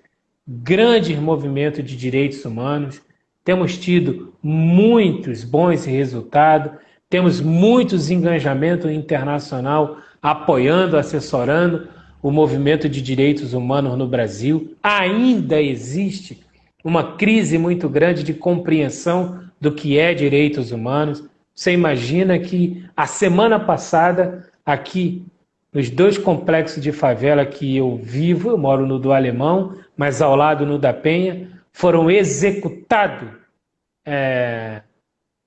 grandes movimentos de direitos humanos, temos tido muitos bons resultados, temos muitos engajamentos internacional apoiando, assessorando o movimento de direitos humanos no Brasil. Ainda existe uma crise muito grande de compreensão do que é direitos humanos. Você imagina que a semana passada, aqui nos dois complexos de favela que eu vivo, eu moro no do Alemão, mas ao lado no da Penha, foram executados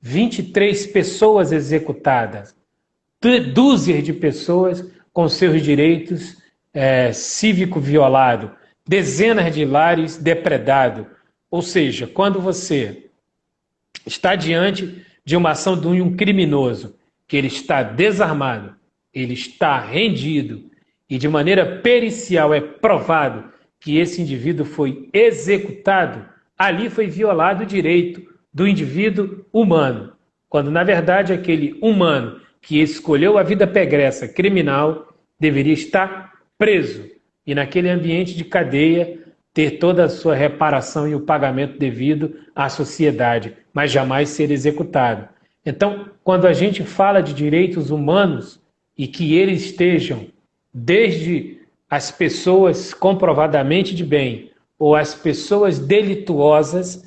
23 pessoas executadas, dúzias de pessoas com seus direitos cívico violados, dezenas de lares depredados. Ou seja, quando você está diante de uma ação de um criminoso, que ele está desarmado, ele está rendido, e de maneira pericial é provado que esse indivíduo foi executado, ali foi violado o direito do indivíduo humano, quando na verdade aquele humano que escolheu a vida pregressa criminal deveria estar preso e naquele ambiente de cadeia ter toda a sua reparação e o pagamento devido à sociedade, mas jamais ser executado. Então, quando a gente fala de direitos humanos e que eles estejam desde as pessoas comprovadamente de bem ou as pessoas delituosas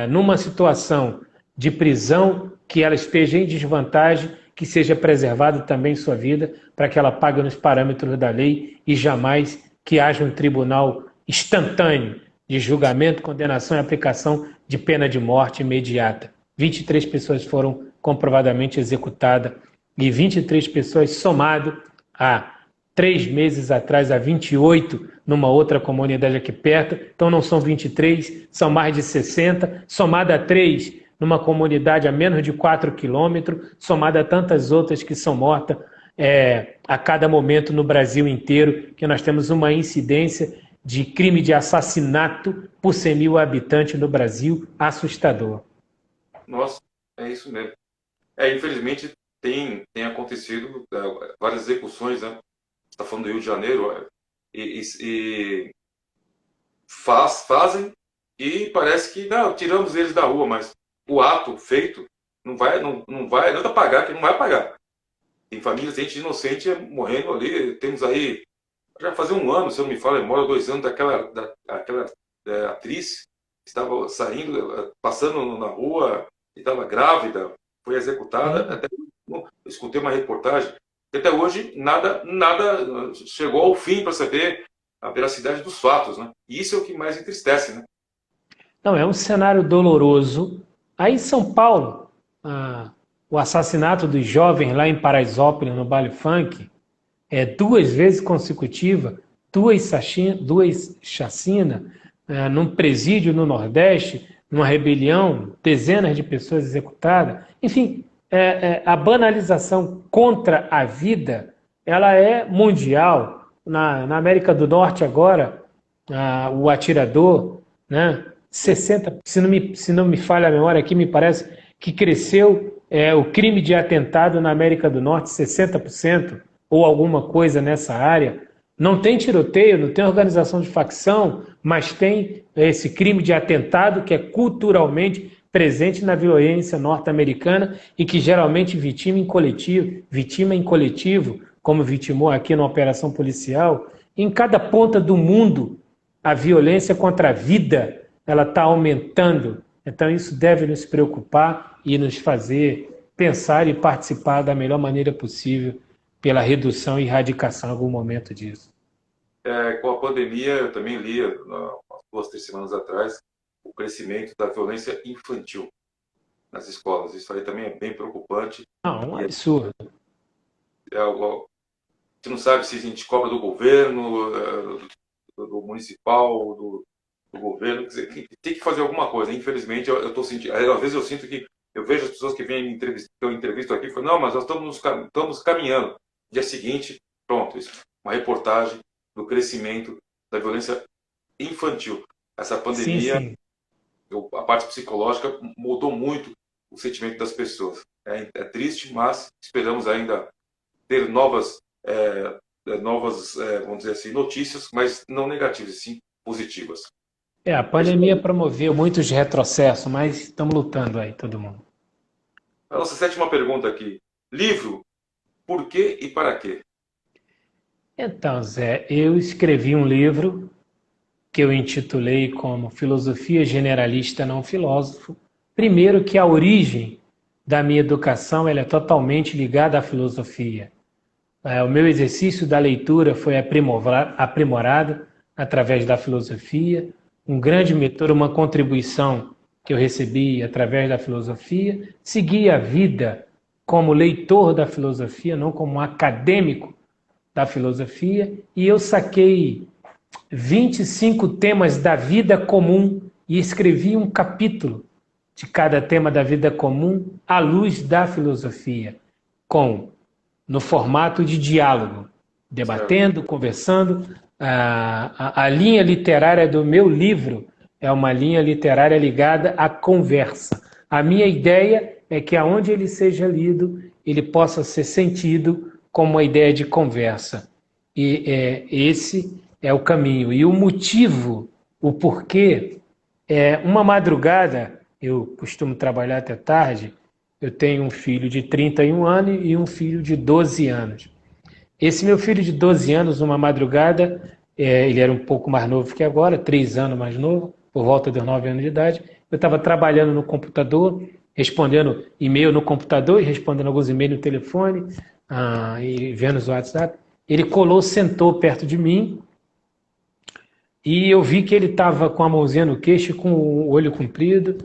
numa situação de prisão, que ela esteja em desvantagem, que seja preservada também sua vida, para que ela pague nos parâmetros da lei e jamais que haja um tribunal instantâneo de julgamento, condenação e aplicação de pena de morte imediata. 23 pessoas foram comprovadamente executadas e 23 pessoas somado a 3 meses atrás, a 28, numa outra comunidade aqui perto. Então não são 23, são mais de 60, somado a 3 numa comunidade a menos de 4 quilômetros, somado a tantas outras que são mortas a cada momento no Brasil inteiro, que nós temos uma incidência de crime de assassinato por 100 mil habitantes no Brasil assustador. Nossa, é isso mesmo. Infelizmente tem acontecido várias execuções, né? Você está falando do Rio de Janeiro, e fazem e parece que não, tiramos eles da rua, mas o ato feito não adianta pagar, que não vai pagar. Tem famílias, gente inocente morrendo ali. Temos aí, já fazia um ano, se eu não me falo, demora 2 anos, daquela atriz que estava saindo, passando na rua, e estava grávida, foi executada. Até, eu escutei uma reportagem, que até hoje nada chegou ao fim para saber a veracidade dos fatos, né? E isso é o que mais entristece, né? Não, é um cenário doloroso. Aí em São Paulo, o assassinato dos jovens lá em Paraisópolis, no baile funk, 2 vezes consecutiva, 2 chacinas, num presídio no Nordeste, numa rebelião, dezenas de pessoas executadas. Enfim, a banalização contra a vida, ela é mundial. Na América do Norte agora, o atirador, né, 60, se não me falha a memória aqui, me parece que cresceu o crime de atentado na América do Norte 60%, ou alguma coisa nessa área. Não tem tiroteio, não tem organização de facção, mas tem esse crime de atentado que é culturalmente presente na violência norte-americana e que geralmente vitima em coletivo, como vitimou aqui na operação policial. Em cada ponta do mundo, a violência contra a vida ela está aumentando. Então isso deve nos preocupar e nos fazer pensar e participar da melhor maneira possível pela redução e erradicação em algum momento disso. Com a pandemia, eu também li, umas 2, 3 semanas atrás, o crescimento da violência infantil nas escolas. Isso aí também é bem preocupante. Não, um absurdo. Você não sabe se a gente cobra do governo, do municipal, do governo. Quer dizer, tem que fazer alguma coisa. Infelizmente, eu estou sentindo. Às vezes eu sinto que Eu vejo as pessoas que vêm entrevistar, que eu entrevisto aqui, falam, não, mas nós estamos caminhando. Dia seguinte, pronto, isso, uma reportagem do crescimento da violência infantil. Essa Sim, pandemia, sim. a parte psicológica mudou muito o sentimento das pessoas. É triste, mas esperamos ainda ter vamos dizer assim, notícias, mas não negativas, sim positivas. A pandemia promoveu muitos retrocessos, mas estamos lutando aí, todo mundo. A nossa sétima pergunta aqui. Livro, por quê e para quê? Então, Zé, eu escrevi um livro que eu intitulei como Filosofia Generalista Não Filósofo. Primeiro que a origem da minha educação ela é totalmente ligada à filosofia. O meu exercício da leitura foi aprimorado através da filosofia. Um grande mentor, uma contribuição que eu recebi através da filosofia. Segui a vida como leitor da filosofia, não como um acadêmico da filosofia. E eu saquei 25 temas da vida comum e escrevi um capítulo de cada tema da vida comum à luz da filosofia, no formato de diálogo, debatendo, conversando. A linha literária do meu livro é uma linha literária ligada à conversa. A minha ideia é que aonde ele seja lido, ele possa ser sentido como uma ideia de conversa. E esse é o caminho. E o motivo, o porquê, uma madrugada, eu costumo trabalhar até tarde, eu tenho um filho de 31 anos e um filho de 12 anos. Esse meu filho de 12 anos, uma madrugada, ele era um pouco mais novo que agora, 3 anos mais novo, por volta dos 9 anos de idade, eu estava trabalhando no computador, respondendo e-mail no computador e respondendo alguns e-mails no telefone, e vendo os WhatsApp. Ele colou, sentou perto de mim, e eu vi que ele estava com a mãozinha no queixo, com o olho comprido.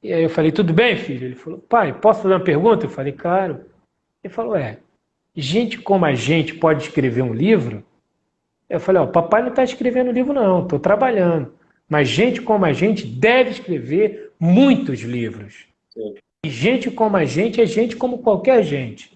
E aí eu falei, tudo bem, filho? Ele falou, pai, posso fazer uma pergunta? Eu falei, claro. Ele falou, gente como a gente pode escrever um livro? Eu falei, papai não está escrevendo livro não, estou trabalhando. Mas gente como a gente deve escrever muitos livros. Sim. E gente como a gente é gente como qualquer gente.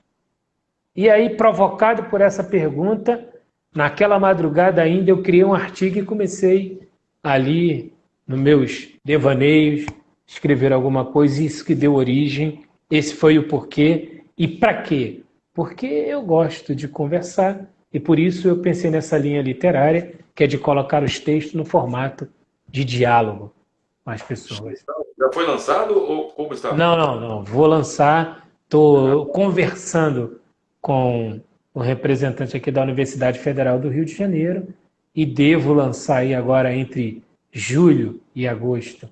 E aí, provocado por essa pergunta, naquela madrugada ainda eu criei um artigo e comecei ali, nos meus devaneios, escrever alguma coisa, e isso que deu origem, esse foi o porquê. E para quê? Porque eu gosto de conversar e por isso eu pensei nessa linha literária, que é de colocar os textos no formato de diálogo com as pessoas. Já foi lançado ou como está? Não. Vou lançar, estou conversando com um representante aqui da Universidade Federal do Rio de Janeiro e devo lançar aí agora entre julho e agosto.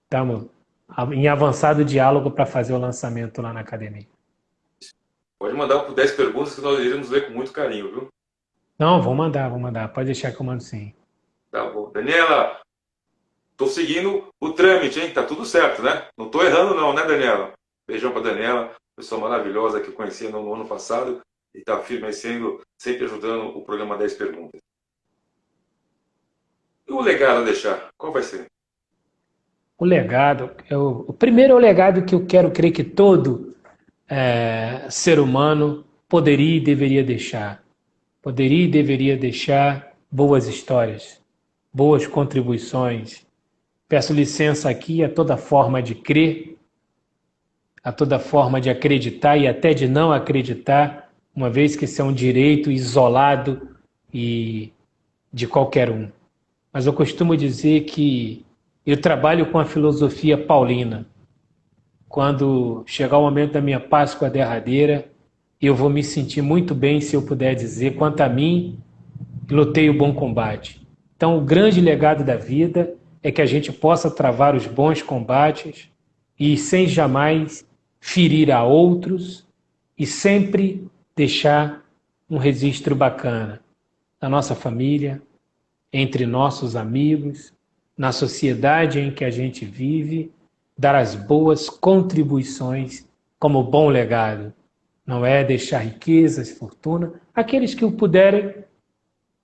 Estamos em avançado diálogo para fazer o lançamento lá na academia. Pode mandar por 10 perguntas que nós iremos ler com muito carinho, viu? Não, vou mandar. Pode deixar que eu mando sim. Tá bom. Daniela, tô seguindo o trâmite, hein? Tá tudo certo, né? Não tô errando não, né, Daniela? Beijão pra Daniela, pessoa maravilhosa que eu conheci no ano passado e tá firme aí sempre ajudando o programa 10 Perguntas. E o legado a deixar, qual vai ser? O legado, o primeiro é o legado que eu quero crer que todo ser humano poderia e deveria deixar. Poderia e deveria deixar boas histórias, boas contribuições. Peço licença aqui a toda forma de crer, a toda forma de acreditar e até de não acreditar, uma vez que isso é um direito isolado e de qualquer um. Mas eu costumo dizer que eu trabalho com a filosofia paulina. Quando chegar o momento da minha Páscoa derradeira, eu vou me sentir muito bem se eu puder dizer, quanto a mim, lutei o bom combate. Então, o grande legado da vida é que a gente possa travar os bons combates e sem jamais ferir a outros e sempre deixar um registro bacana na nossa família, entre nossos amigos, na sociedade em que a gente vive, dar as boas contribuições como bom legado. Não é deixar riquezas, fortuna, aqueles que o puderem,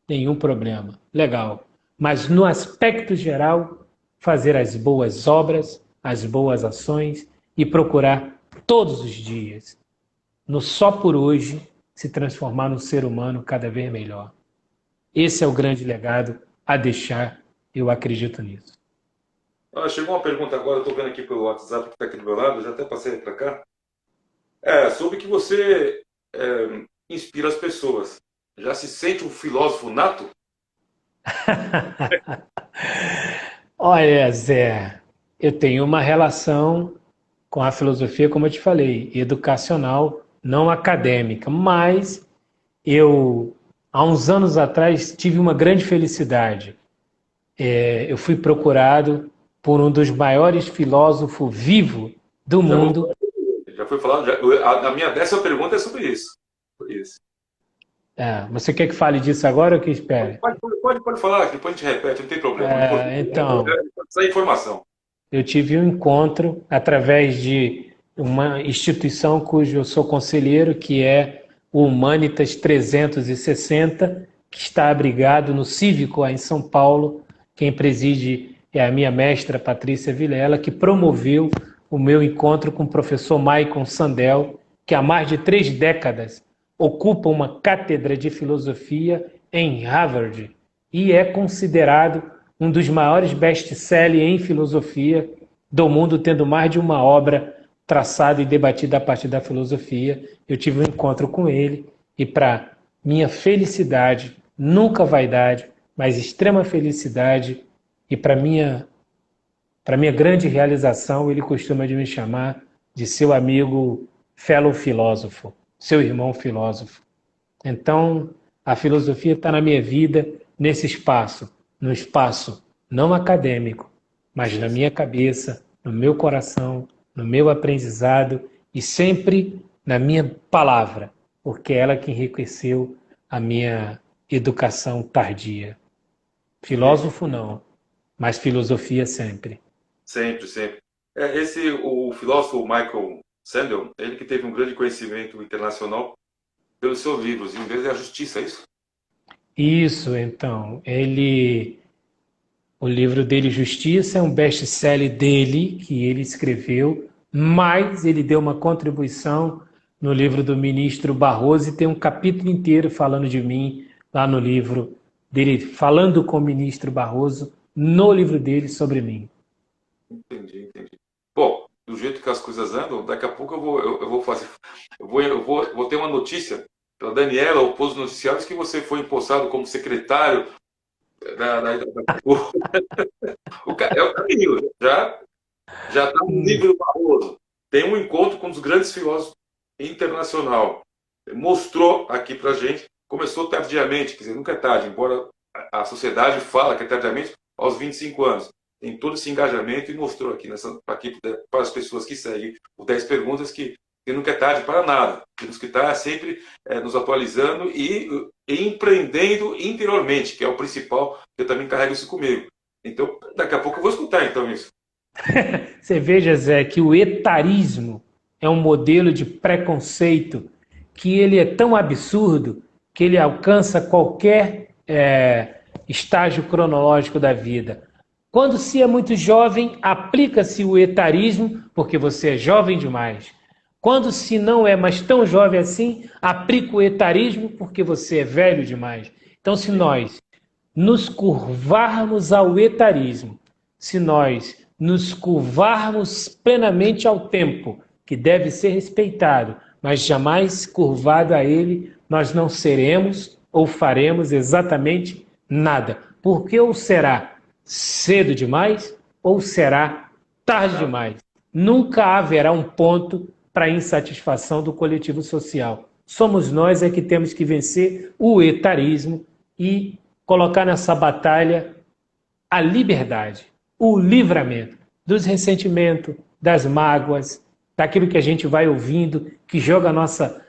nenhum problema, legal. Mas no aspecto geral, fazer as boas obras, as boas ações e procurar todos os dias, no só por hoje, se transformar num ser humano cada vez melhor. Esse é o grande legado a deixar, eu acredito nisso. Chegou uma pergunta agora, estou vendo aqui pelo WhatsApp que está aqui do meu lado, já até passei para cá. Sobre que você inspira as pessoas. Já se sente um filósofo nato? Olha, Zé, eu tenho uma relação com a filosofia, como eu te falei, educacional, não acadêmica, mas eu, há uns anos atrás, tive uma grande felicidade. Eu fui procurado por um dos maiores filósofos vivos do mundo. Já foi falado, a minha 10ª pergunta é sobre isso. Sobre isso. Você quer que fale disso agora ou que espere? Pode falar, depois a gente repete, não tem problema. Então, Essa informação. eu tive um encontro através de uma instituição cujo eu sou conselheiro, que é o Humanitas 360, que está abrigado no Cívico, em São Paulo. Quem preside é a minha mestra Patrícia Vilela, que promoveu o meu encontro com o professor Maicon Sandel, que há mais de 3 décadas ocupa uma cátedra de filosofia em Harvard e é considerado um dos maiores best-sellers em filosofia do mundo, tendo mais de uma obra traçada e debatida a partir da filosofia. Eu tive um encontro com ele e, para minha felicidade, nunca vaidade, mas extrema felicidade, e para minha grande realização, ele costuma de me chamar de seu amigo fellow filósofo, seu irmão filósofo. Então, a filosofia está na minha vida nesse espaço, no espaço não acadêmico, mas na minha cabeça, no meu coração, no meu aprendizado e sempre na minha palavra, porque é ela que enriqueceu a minha educação tardia. Filósofo não, mas filosofia sempre. Sempre, sempre. O filósofo Michael Sandel, ele que teve um grande conhecimento internacional pelos seus livros, em vez da justiça, é isso? Isso, então. O livro dele, Justiça, é um best-seller dele, que ele escreveu, mas ele deu uma contribuição no livro do ministro Barroso e tem um capítulo inteiro falando de mim, lá no livro dele, falando com o ministro Barroso, no livro dele sobre mim. Entendi. Bom, do jeito que as coisas andam, daqui a pouco eu vou ter uma notícia da Daniela, o Pouso Noticiários, que você foi empossado como secretário é o caminho, já está no nível Barroso. Tem um encontro com um dos grandes filósofos internacional. Mostrou aqui pra gente, começou tardiamente, quer dizer, nunca é tarde, embora a sociedade fala que é tardiamente, aos 25 anos. Tem todo esse engajamento e mostrou aqui, aqui para as pessoas que seguem o 10 perguntas que nunca é tarde para nada. Temos que estar sempre nos atualizando e empreendendo interiormente, que é o principal, eu também carrego isso comigo. Então, daqui a pouco eu vou escutar então isso. Você veja, Zé, que o etarismo é um modelo de preconceito que ele é tão absurdo que ele alcança qualquer estágio cronológico da vida. Quando se é muito jovem, aplica-se o etarismo, porque você é jovem demais. Quando se não é mais tão jovem assim, aplica o etarismo, porque você é velho demais. Então, se nós nos curvarmos ao etarismo, se nós nos curvarmos plenamente ao tempo, que deve ser respeitado, mas jamais curvado a ele, nós não seremos ou faremos exatamente nada. Porque ou será cedo demais ou será tarde demais. Nunca haverá um ponto para a insatisfação do coletivo social. Somos nós que temos que vencer o etarismo e colocar nessa batalha a liberdade, o livramento dos ressentimentos, das mágoas, daquilo que a gente vai ouvindo, que joga a nossa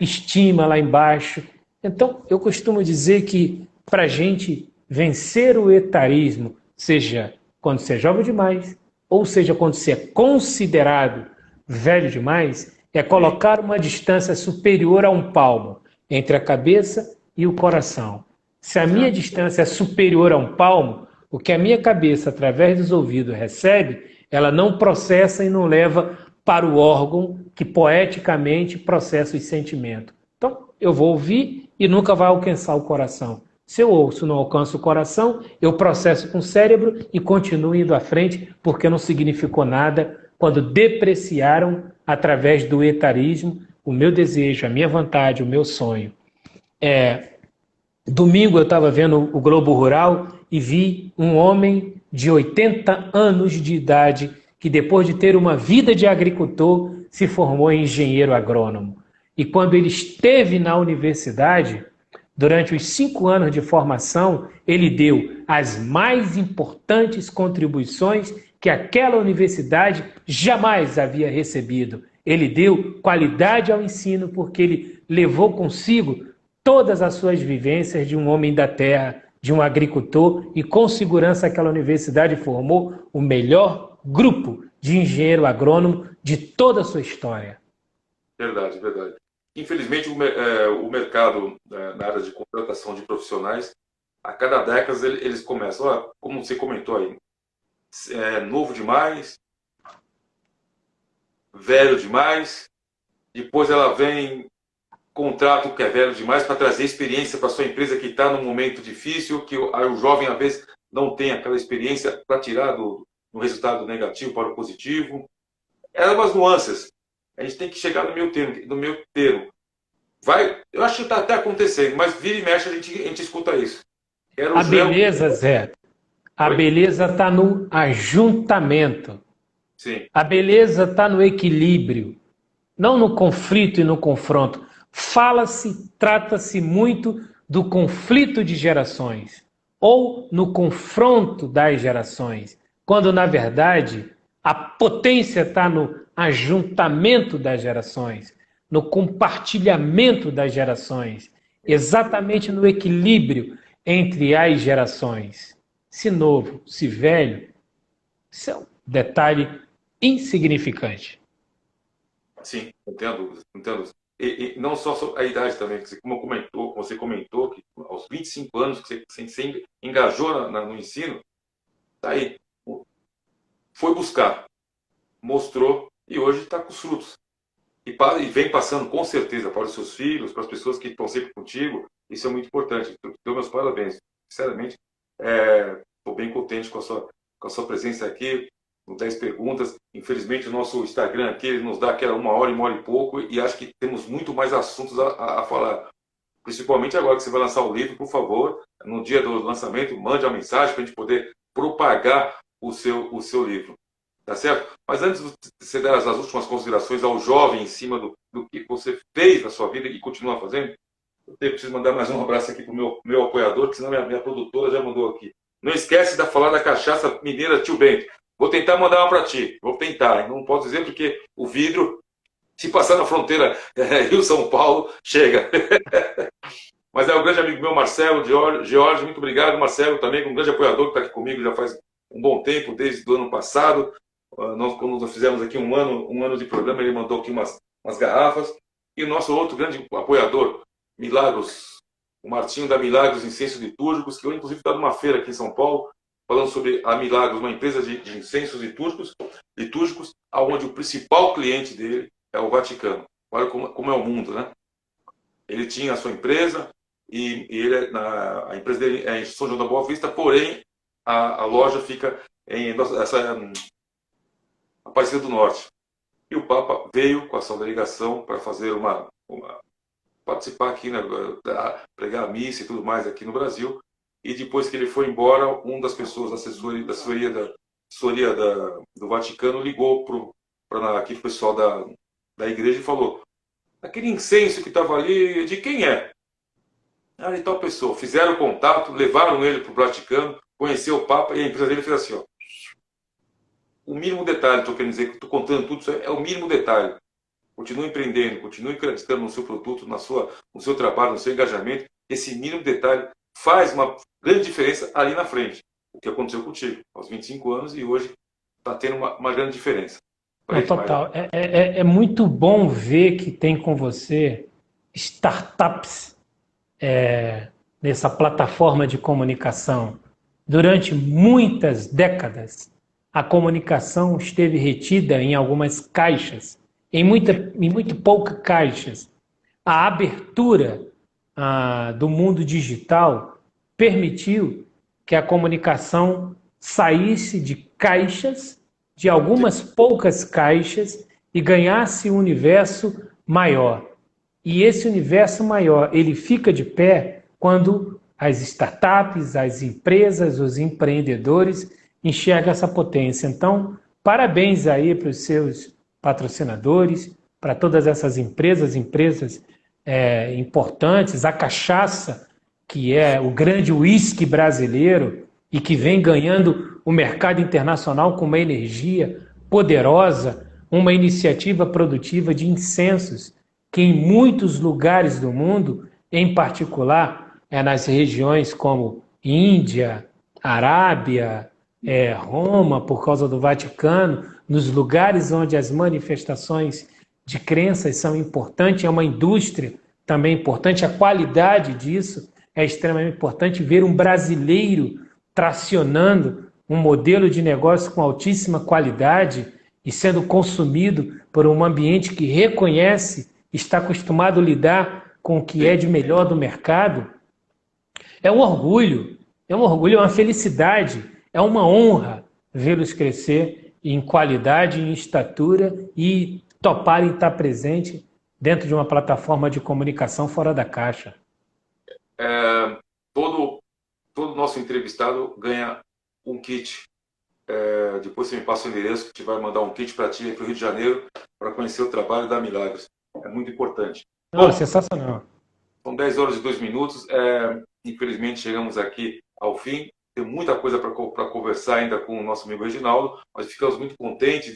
estima lá embaixo. Então, eu costumo dizer que para a gente vencer o etarismo, seja quando você é jovem demais, ou seja quando você é considerado velho demais, é colocar uma distância superior a um palmo entre a cabeça e o coração. Se a minha distância é superior a um palmo, o que a minha cabeça, através dos ouvidos, recebe, ela não processa e não leva para o órgão que poeticamente processa os sentimentos. Então, eu vou ouvir e nunca vai alcançar o coração. Se eu ouço e não alcanço o coração, eu processo com o cérebro e continuo indo à frente, porque não significou nada quando depreciaram, através do etarismo, o meu desejo, a minha vontade, o meu sonho. Domingo eu estava vendo o Globo Rural e vi um homem de 80 anos de idade que, depois de ter uma vida de agricultor, se formou em engenheiro agrônomo. E quando ele esteve na universidade, durante os 5 anos de formação, ele deu as mais importantes contribuições que aquela universidade jamais havia recebido. Ele deu qualidade ao ensino porque ele levou consigo todas as suas vivências de um homem da terra, de um agricultor, e com segurança aquela universidade formou o melhor grupo de engenheiro agrônomo de toda a sua história. Verdade, verdade. Infelizmente, o mercado na área de contratação de profissionais, a cada década eles começam, como você comentou aí, novo demais, velho demais, depois ela vem contrato que é velho demais para trazer experiência para sua empresa que está num momento difícil, que o jovem, às vezes, não tem aquela experiência para tirar do resultado negativo para o positivo. Eram umas nuances. A gente tem que chegar no meu termo. Eu acho que está até acontecendo, mas vira e mexe a gente escuta isso. A beleza, Zé, a beleza está no ajuntamento. Sim. A beleza está no equilíbrio, não no conflito e no confronto. Trata-se muito do conflito de gerações, ou no confronto das gerações, quando, na verdade, a potência está no ajuntamento das gerações, no compartilhamento das gerações, exatamente no equilíbrio entre as gerações. Se novo, se velho, isso é um detalhe insignificante. Sim, não tenho dúvida. Não tenho dúvida. E não só a idade também, como você comentou, que aos 25 anos que você engajou no ensino, tá aí, foi buscar, mostrou e hoje está com os frutos. E vem passando com certeza para os seus filhos, para as pessoas que estão sempre contigo. Isso é muito importante. Eu dou meus parabéns. Sinceramente, estou bem contente com a sua presença aqui. 10 perguntas. Infelizmente, o nosso Instagram aqui ele nos dá aquela uma hora e pouco, e acho que temos muito mais assuntos a falar. Principalmente agora que você vai lançar o livro, por favor, no dia do lançamento, mande uma mensagem para a gente poder propagar o seu livro. Tá certo? Mas antes de você dar as últimas considerações ao jovem em cima do que você fez na sua vida e continua fazendo, eu preciso mandar mais um abraço aqui para o meu apoiador, que senão minha produtora já mandou aqui. Não esquece de falar da cachaça mineira Tio Bento. Vou tentar mandar uma para ti. Vou tentar. Não posso dizer porque o vidro, se passar na fronteira Rio-São Paulo, chega. Mas é um grande amigo meu, Marcelo George. Muito obrigado, Marcelo, também, um grande apoiador que está aqui comigo já faz um bom tempo, desde o ano passado. Quando nós fizemos aqui um ano de programa, ele mandou aqui umas garrafas. E o nosso outro grande apoiador, Milagros, o Martinho da Milagros Incensos Litúrgicos, que eu, inclusive, está numa feira aqui em São Paulo, falando sobre a Milagros, uma empresa de incensos litúrgicos, onde o principal cliente dele é o Vaticano. Olha como é o mundo, né? Ele tinha a sua empresa, e a empresa dele é em São João da Boa Vista, porém, a loja fica em Aparecida do Norte. E o Papa veio com a sua delegação para fazer participar aqui, né, pregar a missa e tudo mais aqui no Brasil. E depois que ele foi embora, uma das pessoas da assessoria do Vaticano ligou para o pessoal da igreja e falou: aquele incenso que estava ali, de quem é? De tal pessoa. Fizeram contato, levaram ele para o Vaticano, conheceu o Papa, e a empresa dele fez assim, ó. O mínimo detalhe, estou querendo dizer, que estou contando tudo, isso é o mínimo detalhe. Continue empreendendo, continue acreditando no seu produto, no seu trabalho, no seu engajamento. Esse mínimo detalhe faz uma grande diferença ali na frente. O que aconteceu contigo, aos 25 anos, e hoje está tendo uma grande diferença. Total. É muito bom ver que tem com você startups nessa plataforma de comunicação. Durante muitas décadas, a comunicação esteve retida em algumas caixas, em muito poucas caixas. A abertura do mundo digital permitiu que a comunicação saísse de caixas, de algumas poucas caixas, e ganhasse um universo maior. E esse universo maior, ele fica de pé quando as startups, as empresas, os empreendedores enxergam essa potência. Então, parabéns aí para os seus patrocinadores, para todas essas empresas importantes, a cachaça, que é o grande uísque brasileiro e que vem ganhando o mercado internacional com uma energia poderosa, uma iniciativa produtiva de incensos, que em muitos lugares do mundo, em particular nas regiões como Índia, Arábia, Roma, por causa do Vaticano, nos lugares onde as manifestações de crenças são importantes, é uma indústria também importante, a qualidade disso é extremamente importante. Ver um brasileiro tracionando um modelo de negócio com altíssima qualidade e sendo consumido por um ambiente que reconhece, está acostumado a lidar com o que é de melhor do mercado, é um orgulho, é uma felicidade, é uma honra vê-los crescer em qualidade, em estatura e toparem estar presente dentro de uma plataforma de comunicação fora da caixa. Todo nosso entrevistado ganha um kit. Depois você me passa o endereço, que a gente vai mandar um kit para ti para o Rio de Janeiro para conhecer o trabalho da Milagres. É muito importante. Bom, sensacional. São 10 horas e 2 minutos. Infelizmente chegamos aqui ao fim. Tem muita coisa para conversar ainda com o nosso amigo Reginaldo, mas ficamos muito contentes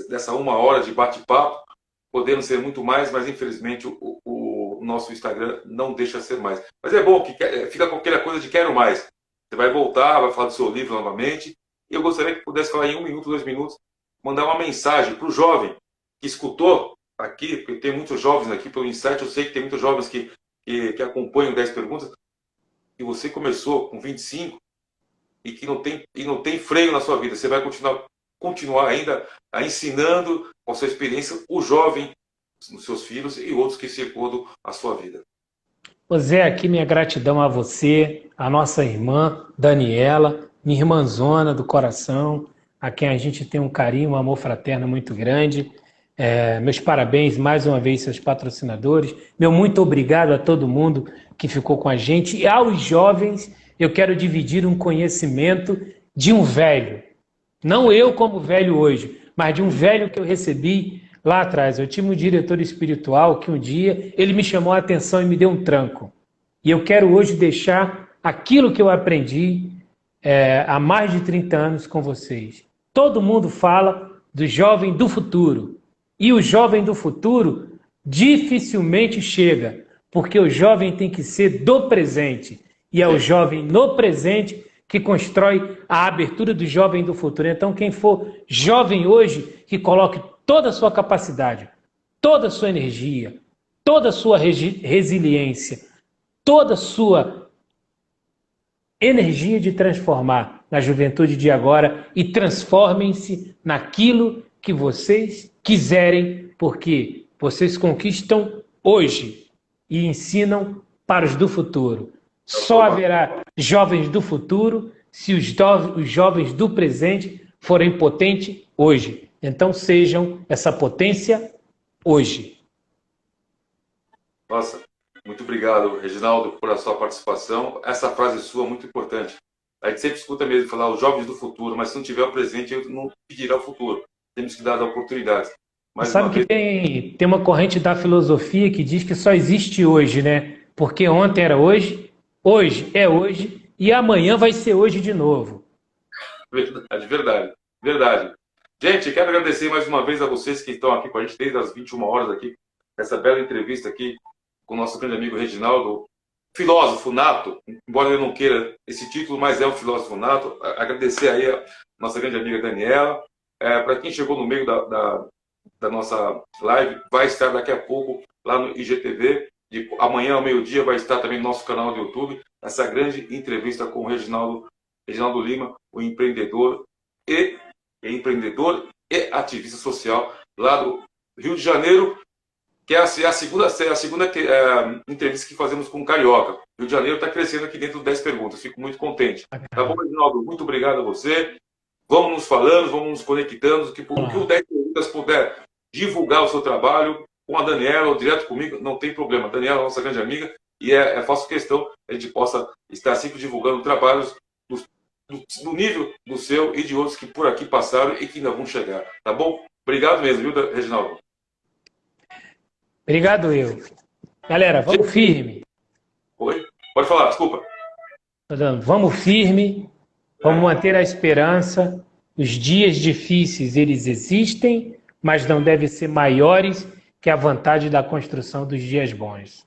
dessa 1 hora de bate-papo. Podendo ser muito mais, mas infelizmente o nosso Instagram não deixa ser mais. Mas é bom que fica com aquela coisa de quero mais. Você vai voltar, vai falar do seu livro novamente. E eu gostaria que pudesse falar em 1 minuto, 2 minutos, mandar uma mensagem para o jovem que escutou aqui, porque tem muitos jovens aqui pelo Insight, eu sei que tem muitos jovens que acompanham 10 perguntas, e você começou com 25 e que não tem freio na sua vida. Você vai continuar ainda ensinando com a sua experiência o jovem, os seus filhos e outros que circundam a sua vida. Zé, aqui minha gratidão a você, a nossa irmã Daniela, minha irmãzona do coração, a quem a gente tem um carinho, um amor fraterno muito grande. Meus parabéns mais uma vez, seus patrocinadores. Meu muito obrigado a todo mundo que ficou com a gente. E aos jovens, eu quero dividir um conhecimento de um velho. Não eu como velho hoje, mas de um velho que eu recebi lá atrás. Eu tinha um diretor espiritual que um dia ele me chamou a atenção e me deu um tranco. E eu quero hoje deixar aquilo que eu aprendi há mais de 30 anos com vocês. Todo mundo fala do jovem do futuro. E o jovem do futuro dificilmente chega, porque o jovem tem que ser do presente. E é o jovem no presente que constrói a abertura do jovem do futuro. Então, quem for jovem hoje, que coloque toda a sua capacidade, toda a sua energia, toda a sua resiliência, toda a sua energia de transformar na juventude de agora e transformem-se naquilo que vocês quiserem, porque vocês conquistam hoje e ensinam para os do futuro. Só haverá jovens do futuro se os jovens do presente forem potentes hoje. Então sejam essa potência hoje. Nossa, muito obrigado, Reginaldo, por a sua participação. Essa frase sua é muito importante. A gente sempre escuta mesmo falar os jovens do futuro, mas se não tiver o presente, eu não pedirá o futuro. Temos que dar as oportunidades. Sabe que tem uma corrente da filosofia que diz que só existe hoje, né? Porque ontem era hoje, hoje é hoje e amanhã vai ser hoje de novo. Verdade. Gente, quero agradecer mais uma vez a vocês que estão aqui com a gente desde as 21 horas aqui, essa bela entrevista aqui com o nosso grande amigo Reginaldo, filósofo nato, embora eu não queira esse título, mas é um filósofo nato. Agradecer aí a nossa grande amiga Daniela. Para quem chegou no meio da nossa live, vai estar daqui a pouco lá no IGTV. E amanhã ao meio-dia vai estar também no nosso canal do YouTube essa grande entrevista com o Reginaldo Lima, o empreendedor e é empreendedor e ativista social lá do Rio de Janeiro, que é a segunda entrevista que fazemos com o Carioca. O Rio de Janeiro está crescendo aqui dentro do 10 perguntas. Fico muito contente. Tá bom, Reginaldo? Muito obrigado a você. Vamos nos falando, vamos nos conectando. Que o 10 perguntas puder divulgar o seu trabalho com a Daniela ou direto comigo, não tem problema. A Daniela é nossa grande amiga e faço questão que a gente possa estar sempre divulgando trabalhos do nível do seu e de outros que por aqui passaram e que ainda vão chegar. Tá bom? Obrigado mesmo, viu, Reginaldo? Obrigado, eu. Galera, vamos firme. Oi? Pode falar, desculpa. Vamos firme, vamos manter a esperança. Os dias difíceis, eles existem, mas não devem ser maiores que a vantagem da construção dos dias bons.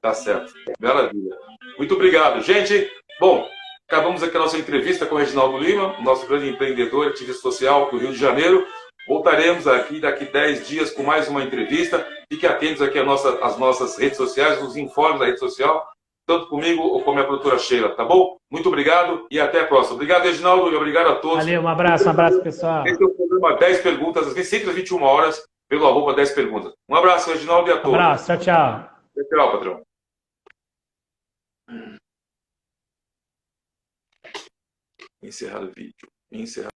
Tá certo. Maravilha. Muito obrigado. Gente, bom, acabamos aqui a nossa entrevista com o Reginaldo Lima, nosso grande empreendedor e ativista social do Rio de Janeiro. Voltaremos aqui daqui 10 dias com mais uma entrevista. Fiquem atentos aqui às nossas redes sociais, os informes da rede social, tanto comigo ou com a minha produtora Sheila, tá bom? Muito obrigado e até a próxima. Obrigado, Reginaldo, e obrigado a todos. Valeu, um abraço, pessoal. Esse é o programa 10 Perguntas, sempre às 21 horas, pelo @ 10 Perguntas. Um abraço, Reginaldo, e a todos. Um abraço, tchau, tchau. Tchau, patrão. Encerrar o vídeo. Encerrar.